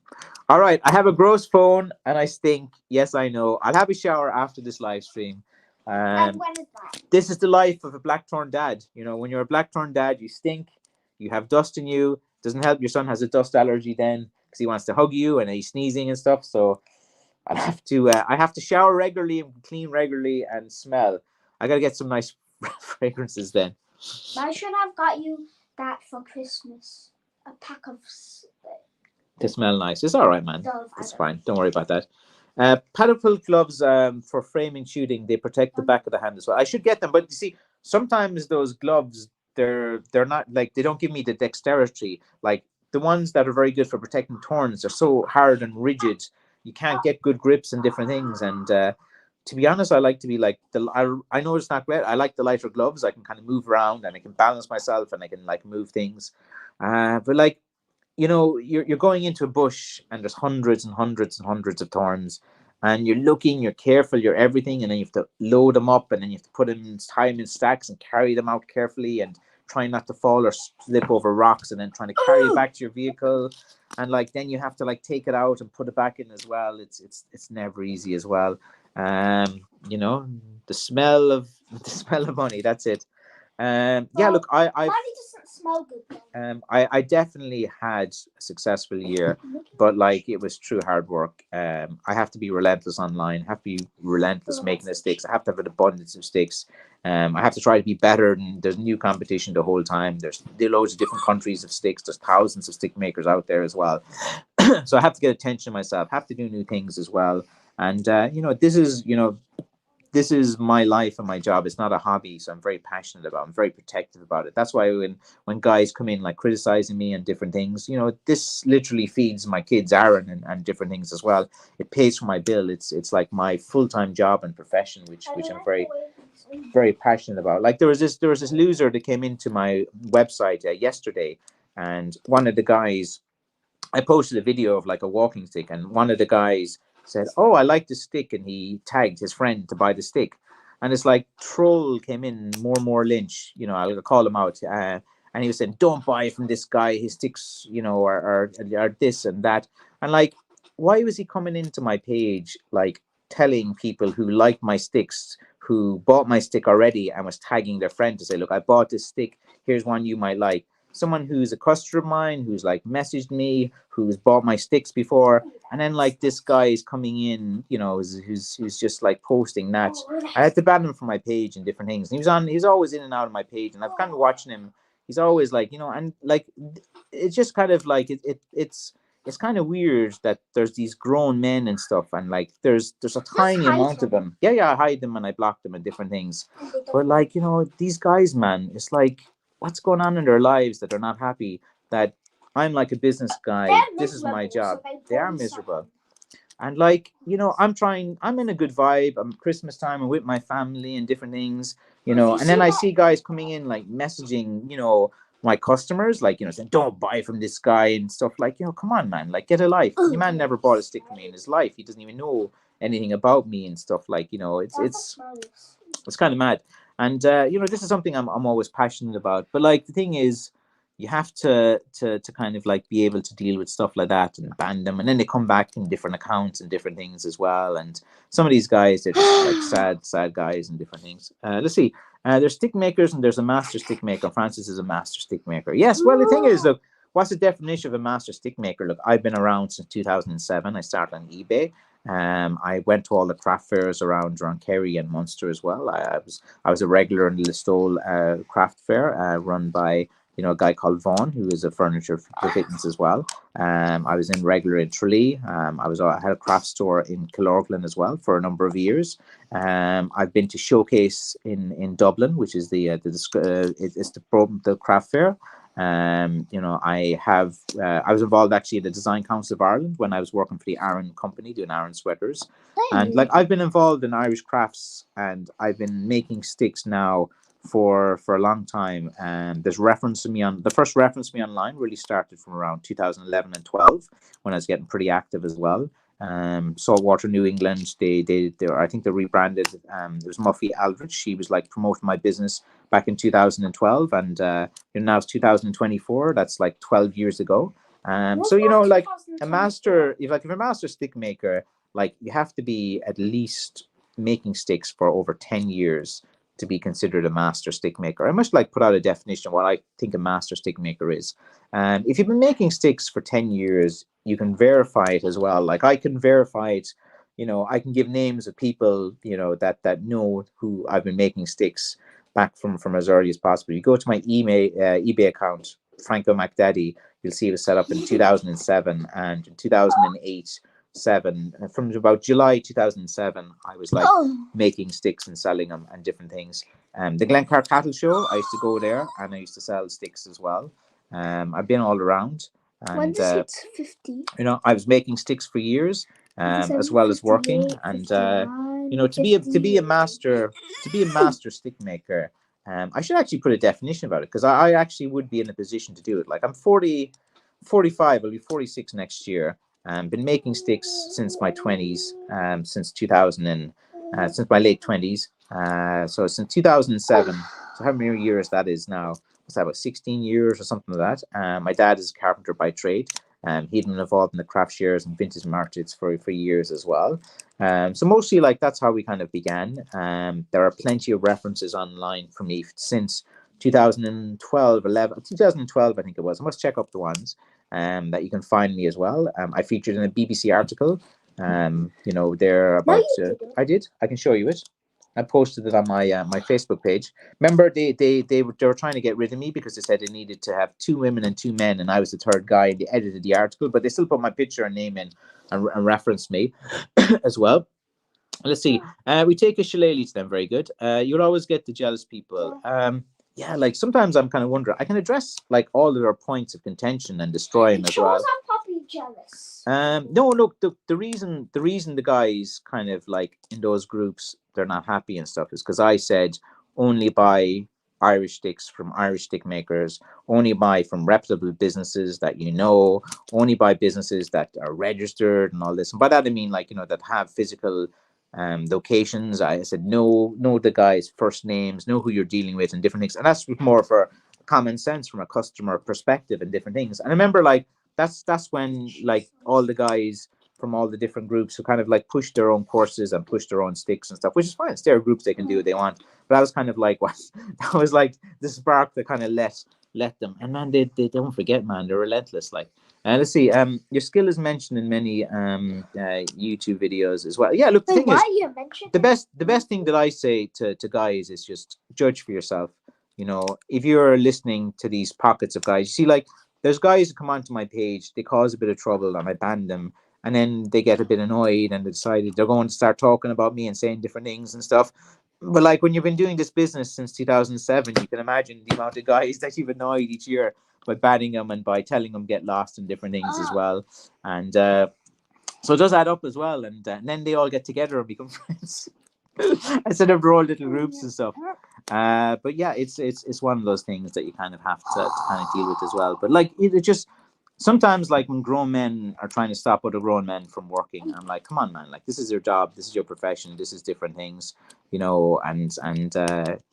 Speaker 1: All right, I have a gross phone and I stink. Yes, I know. I'll have a shower after this live stream.
Speaker 2: And when is that?
Speaker 1: This is the life of a Blackthorn dad. You know, when you're a Blackthorn dad, you stink. You have dust in you. Doesn't help. Your son has a dust allergy then because he wants to hug you and he's sneezing and stuff. So I have to shower regularly and clean regularly and smell. I gotta get some nice fragrances then.
Speaker 2: I should have got you that for Christmas. A pack of
Speaker 1: To smell nice. It's all right, man.
Speaker 2: Dove.
Speaker 1: It's fine. Don't worry about that. Paddle gloves for framing shooting. They protect the back of the hand as well. I should get them, but you see, sometimes those gloves they're not like they don't give me the dexterity. Like the ones that are very good for protecting thorns, they're so hard and rigid. You can't get good grips and different things. And to be honest, I like to be like I know it's not great. I like the lighter gloves. I can kind of move around and I can balance myself and I can like move things. But like you know, you're going into a bush and there's hundreds and hundreds and hundreds of thorns, and you're looking, you're careful, you're everything, and then you have to load them up, and then you have to put them, tie them in stacks, and carry them out carefully, and try not to fall or slip over rocks, and then trying to carry it back to your vehicle, and like then you have to like take it out and put it back in as well. It's never easy as well. You know, the smell of money. That's it. Yeah, look,
Speaker 2: Money doesn't smell good.
Speaker 1: I definitely had a successful year, but like it was true hard work. I have to be relentless online. I have to be relentless making the sticks. I have to have an abundance of sticks. I have to try to be better. And there's new competition the whole time. There's loads of different countries of sticks. There's thousands of stick makers out there as well. So I have to get attention myself. Have to do new things as well. And you know, this is my life and my job. It's not a hobby, so I'm very passionate about it. I'm very protective about it. That's why when guys come in like criticizing me and different things, you know, this literally feeds my kids, Aaron, and different things as well. It pays for my bill. It's like my full-time job and profession, which I'm very passionate about. Like there was this loser that came into my website yesterday, and one of the guys, I posted a video of like a walking stick, and one of the guys said, "Oh, I like the stick," and he tagged his friend to buy the stick. And it's like troll came in, more Lynch, you know, I'll call him out, and he was saying, "Don't buy from this guy. His sticks, you know, are this and that." And like, why was he coming into my page like telling people who like my sticks, who bought my stick already, and was tagging their friend to say, "Look, I bought this stick. Here's one you might like." Someone who's a customer of mine, who's like messaged me, who's bought my sticks before, and then like this guy is coming in, you know, who's just like posting that. I had to ban him from my page and different things. And he's always in and out of my page, and I've kind of watching him. He's always like, you know, and like it's just kind of like it's kind of weird that there's these grown men and stuff, and like there's a tiny amount of them. Yeah, I hide them and I block them and different things. But like, you know, these guys, man, it's like, what's going on in their lives that they're not happy, that I'm like a business guy, this is my job. They are miserable. And like, you know, I'm in a good vibe. I'm Christmas time, I'm with my family and different things, you know, and then I see guys coming in like messaging, you know, my customers, like, you know, saying, "Don't buy from this guy," and stuff. Like, you know, come on, man, like, get a life. Your man never bought a stick from me in his life. He doesn't even know anything about me and stuff. Like, you know, it's kind of mad. And you know, this is something I'm always passionate about. But like the thing is, you have to kind of like be able to deal with stuff like that and ban them, and then they come back in different accounts and different things as well. And some of these guys, they're just like sad guys and different things. Let's see. There's stick makers and there's a master stick maker. Francis is a master stick maker. Yes. Well, the thing is, look, what's the definition of a master stick maker? Look, I've been around since 2007. I started on eBay. I went to all the craft fairs around Kerry and Munster as well. I was a regular in the Listowel craft fair run by, you know, a guy called Vaughan, who is a furniture fittings as well. I was in regular in Tralee. I had a craft store in Killorglin as well for a number of years. I've been to Showcase in Dublin, which is the craft fair. You know, I was involved actually in the Design Council of Ireland when I was working for the Aran company doing Aran sweaters. And like, I've been involved in Irish crafts, and I've been making sticks now for a long time. And there's the first reference to me online really started from around 2011 and 12 when I was getting pretty active as well. Saltwater New England, they I think they rebranded. It was Muffy Aldrich. She was like promoting my business back in 2012, and now it's 2024. That's like 12 years ago. So you know, like a
Speaker 2: 2024?
Speaker 1: master, if you're a master stick maker, like you have to be at least making sticks for over 10 years to be considered a master stick maker. I must like put out a definition of what I think a master stick maker is. And if you've been making sticks for 10 years, you can verify it as well. Like I can verify it, you know, I can give names of people, you know, that know who I've been making sticks back from as early as possible. You go to my eBay account, Franco McDaddy, you'll see it was set up in 2007 and in 2008 7 from about July 2007 I was like making sticks and selling them and different things. The Glencar Cattle Show, I used to go there and I used to sell sticks as well. I've been all around,
Speaker 2: When
Speaker 1: and
Speaker 2: does it 50?
Speaker 1: you know, I was making sticks for years, as well as working. And you know, to be a master stick maker, I should actually put a definition about it, because I actually would be in a position to do it. Like I'm 40, 45, I'll be 46 next year. Been making sticks since my 20s, since 2000 and since my late 20s. So since 2007. So how many years that is now? It's about 16 years or something like that. My dad is a carpenter by trade. He'd been involved in the craft shares and vintage markets for years as well. So mostly like that's how we kind of began. There are plenty of references online for me since 2012, 2012, I think it was. I must check up the ones that you can find me as well. I featured in a BBC article. You know, they're about. I did. I can show you it. I posted it on my my Facebook page. Remember, they were trying to get rid of me because they said they needed to have 2 women and 2 men, and I was the third guy. And they edited the article, but they still put my picture and name in and referenced me as well. Let's see. We take a shillelagh to them. Very good. You'll always get the jealous people. Yeah, like sometimes I'm kind of wondering. I can address like all of their points of contention and destroy them as well.
Speaker 2: I'm probably jealous.
Speaker 1: No, look, the reason the guys kind of like in those groups they're not happy and stuff is because I said only buy Irish sticks from Irish stick makers, only buy from reputable businesses that you know, only buy businesses that are registered and all this. And by that I mean like, you know, that have physical locations. I said know the guys' first names, know who you're dealing with and different things. And that's more for common sense from a customer perspective and different things. And I remember like that's when like all the guys from all the different groups who kind of like push their own courses and push their own sticks and stuff, which is fine. It's their groups, they can do what they want. But that was kind of like what that was like the spark that kind of let them. And man, they don't forget, man, they're relentless. Like, let's see. Your skill is mentioned in many YouTube videos as well. Yeah, look, the thing is, the best thing that I say to guys is just judge for yourself. You know, if you're listening to these pockets of guys, you see, like, there's guys who come onto my page, they cause a bit of trouble, and I ban them. And then they get a bit annoyed and they decided they're going to start talking about me and saying different things and stuff. But like when you've been doing this business since 2007, you can imagine the amount of guys that you've annoyed each year by banning them and by telling them get lost and different things as well. And so it does add up as well. And then they all get together and become friends instead of their own little groups and stuff. But yeah, it's one of those things that you kind of have to kind of deal with as well. But like it just sometimes, like when grown men are trying to stop other grown men from working, I'm like, come on, man, like this is your job, this is your profession, this is different things, you know. And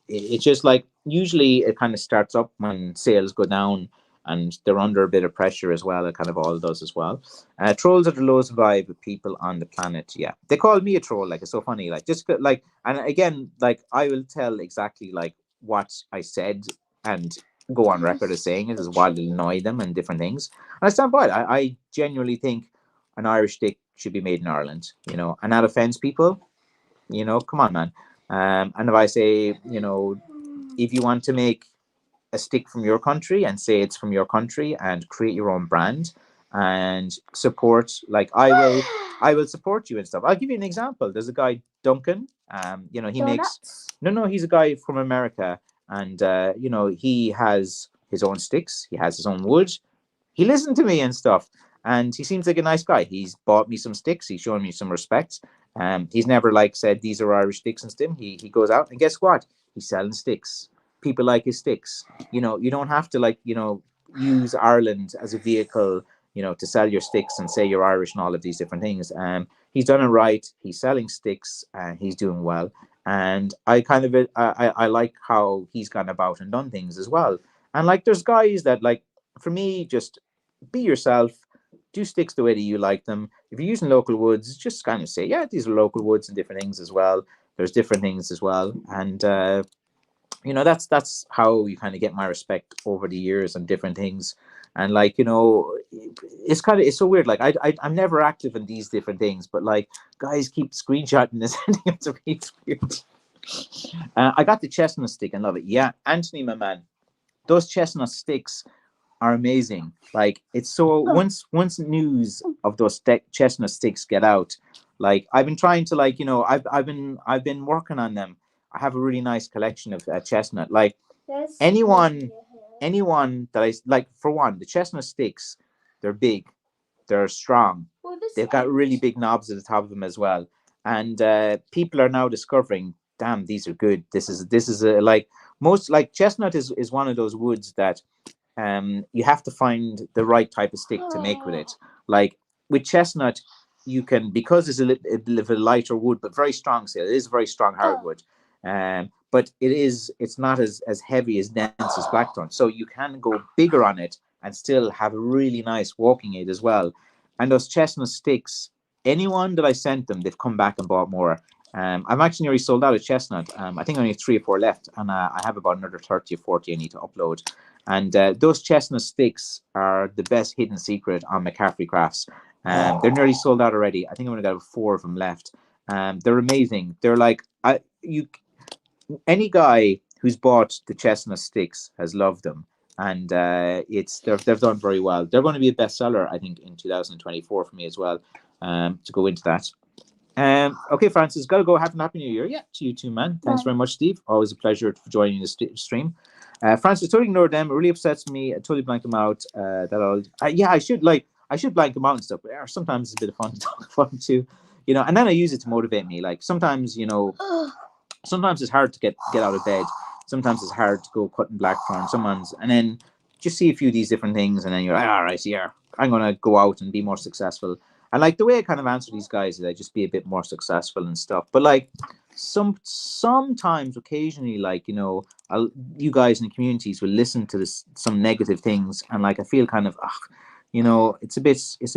Speaker 1: it's just like usually it kind of starts up when sales go down and they're under a bit of pressure as well. It kind of all does as well. Trolls are the lowest vibe of people on the planet. Yeah, they call me a troll. Like, it's so funny. Like, just like, and again, like I will tell exactly like what I said and go on record as saying it, is what will annoy them and different things. And I stand by it. I genuinely think an Irish stick should be made in Ireland, you know, and that offends people, you know, come on, man. And if I say, you know, if you want to make a stick from your country and say it's from your country and create your own brand and support, like I will support you and stuff. I'll give you an example. There's a guy, Duncan, you know, he makes, no, he's a guy from America. And, you know, he has his own sticks. He has his own wood. He listened to me and stuff. And he seems like a nice guy. He's bought me some sticks. He's shown me some respect. He's never like said, these are Irish sticks and stuff. He goes out and guess what? He's selling sticks. People like his sticks. You know, you don't have to like, you know, use Ireland as a vehicle, you know, to sell your sticks and say you're Irish and all of these different things. He's done it right. He's selling sticks and he's doing well. And I kind of I like how he's gone about and done things as well. And like there's guys that like, for me, just be yourself. Do sticks the way that you like them. If you're using local woods, just kind of say, yeah, these are local woods and different things as well. There's different things as well, and you know, that's how you kind of get my respect over the years and different things. And like, you know, it's so weird. Like I'm never active in these different things, but like guys keep screenshotting this and it's really weird. I got the chestnut stick and love it. Yeah, Anthony, my man, those chestnut sticks are amazing. Like it's so once news of those chestnut sticks get out, like I've been trying to, like, you know, I've been working on them. I have a really nice collection of chestnut. Like anyone that I like, for one, the chestnut sticks, they're big, they're strong, they've got really big knobs at the top of them as well, and people are now discovering, damn, these are good. This is a, like, most, like, chestnut is one of those woods that you have to find the right type of stick to make with it. Like with chestnut, you can, because it's a little lighter wood, but very strong still. It is very strong hardwood. But it's not as heavy, as dense as blackthorn. So you can go bigger on it and still have a really nice walking aid as well. And those chestnut sticks, anyone that I sent them, they've come back and bought more. I'm actually already sold out of chestnut. I think only 3 or 4 left, and I have about another 30 or 40 I need to upload. And those chestnut sticks are the best hidden secret on McCaffrey Crafts. They're nearly sold out already. I think I've only got 4 of them left. They're amazing. They're like, any guy who's bought the chestnut sticks has loved them, and they've done very well. They're going to be a bestseller, I think, in 2024 for me as well. To go into that. Okay, Francis, gotta go. Have a happy New Year. Yeah, to you too, man. Thanks very much, Steve. Always a pleasure for joining the stream. Francis, totally ignored them. It really upsets me. I totally blanked them out. I should blank them out and stuff. But sometimes it's a bit of fun to talk about them too, you know. And then I use it to motivate me. Like sometimes, you know, sometimes it's hard to get out of bed. Sometimes it's hard to go cutting blackthorn. And then just see a few of these different things, and then you're like, all right, yeah, I'm gonna go out and be more successful. And like the way I kind of answer these guys is I just be a bit more successful and stuff. But like sometimes, occasionally, like, you know, you guys in the communities will listen to some negative things, and like I feel kind of, you know, it's a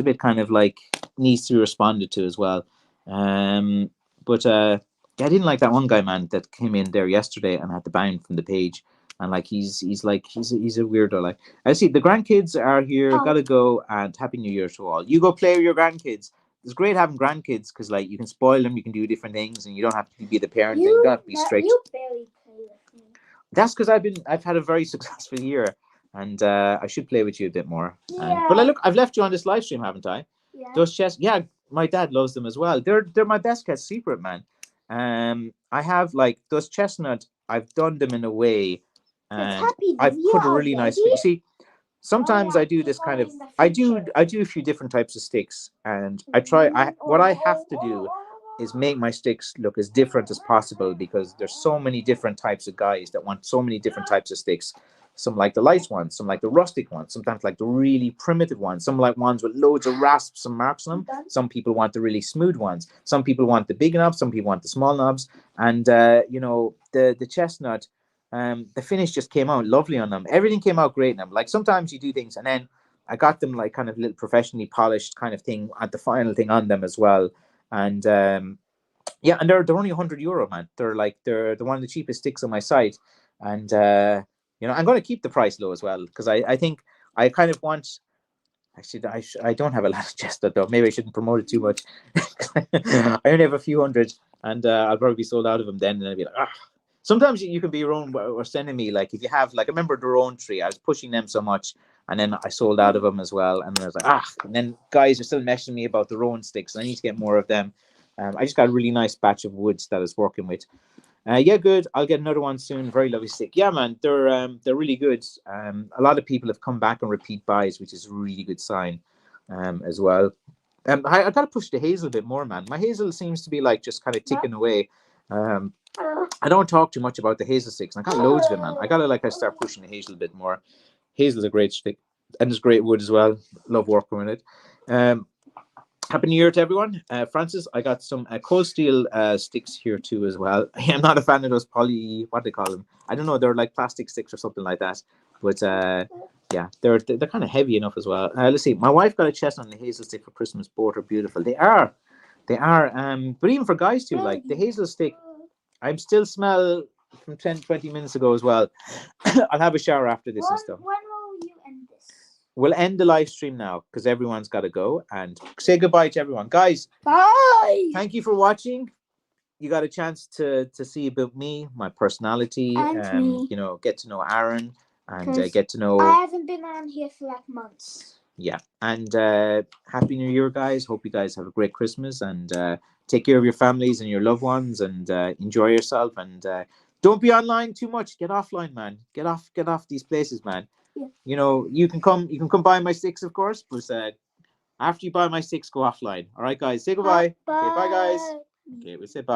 Speaker 1: bit kind of like needs to be responded to as well. But yeah, I didn't like that one guy, man, that came in there yesterday and had to ban from the page. And like he's a weirdo. Like, I see the grandkids are here. Gotta go, and happy New Year to all. You go play with your grandkids. It's great having grandkids because like you can spoil them, you can do different things, and you don't have to be the parent. You don't have to be strict.
Speaker 2: You barely play with me.
Speaker 1: That's because I've had a very successful year, and I should play with you a bit more.
Speaker 2: Yeah.
Speaker 1: But look, I've left you on this live stream, haven't I?
Speaker 2: Yeah.
Speaker 1: Those yeah, my dad loves them as well. They're my best kept secret, man. I have like those chestnut. I've done them in a way. I put a really nice. You see, sometimes I do this kind of. I do a few different types of sticks, and what I have to do is make my sticks look as different as possible, because there's so many different types of guys that want so many different types of sticks. Some like the light ones, some like the rustic ones, sometimes like the really primitive ones, some like ones with loads of rasps and marks on them. Some people want the really smooth ones. Some people want the big knobs, some people want the small knobs. And you know, the chestnut, the finish just came out lovely on them. Everything came out great in them. Like sometimes you do things, and then I got them like kind of little professionally polished kind of thing at the final thing on them as well. And yeah, and they're only €100, man. They're one of the cheapest sticks on my site. And you know, I'm going to keep the price low as well, because I think I kind of want. I don't have a lot of chestnut though. Maybe I shouldn't promote it too much. I only have a few hundred, and I'll probably be sold out of them then. And I'll be like, ah. Sometimes you can be your own, or sending me, like, if you have, like, I remember the Rowan tree, I was pushing them so much, and then I sold out of them as well. And I was like, and then guys are still messaging me about the Rowan sticks, and I need to get more of them. I just got a really nice batch of woods that I was working with. Yeah, good. I'll get another one soon. Very lovely stick. Yeah, man, they're really good. A lot of people have come back and repeat buys, which is a really good sign as well. I got to push the hazel a bit more, man. My hazel seems to be like just kind of ticking away. I don't talk too much about the hazel sticks. I got loads of it, man. I start pushing the hazel a bit more. Hazel's a great stick, and it's great wood as well. Love working with it. Happy New Year to everyone. Francis, I got some cold steel sticks here too as well. I'm not a fan of those what do they call them? I don't know. They're like plastic sticks or something like that. But Yeah, they're kind of heavy enough as well. Let's see. My wife got a chestnut and a hazel stick for Christmas. Both are beautiful. They are. They are. But even for guys too, like the hazel stick, I'm still smell from 10, 20 minutes ago as well. I'll have a shower after this and stuff.
Speaker 2: When will you end this?
Speaker 1: We'll end the live stream now because everyone's got to go, and say goodbye to everyone, guys.
Speaker 2: Bye.
Speaker 1: Thank you for watching. You got a chance to see about me, my personality,
Speaker 2: And me.
Speaker 1: you know, get to know Aaron and
Speaker 2: 'Cause
Speaker 1: get to know.
Speaker 2: I haven't been on here for like months.
Speaker 1: Yeah, and Happy New Year, guys. Hope you guys have a great Christmas and take care of your families and your loved ones and enjoy yourself and don't be online too much. Get offline, man. Get off these places, man.
Speaker 2: Yeah.
Speaker 1: You know, you can come buy my sticks, of course, but after you buy my sticks, go offline. All right, guys. Say goodbye.
Speaker 2: Bye.
Speaker 1: Okay, bye, guys. Okay, we'll say bye.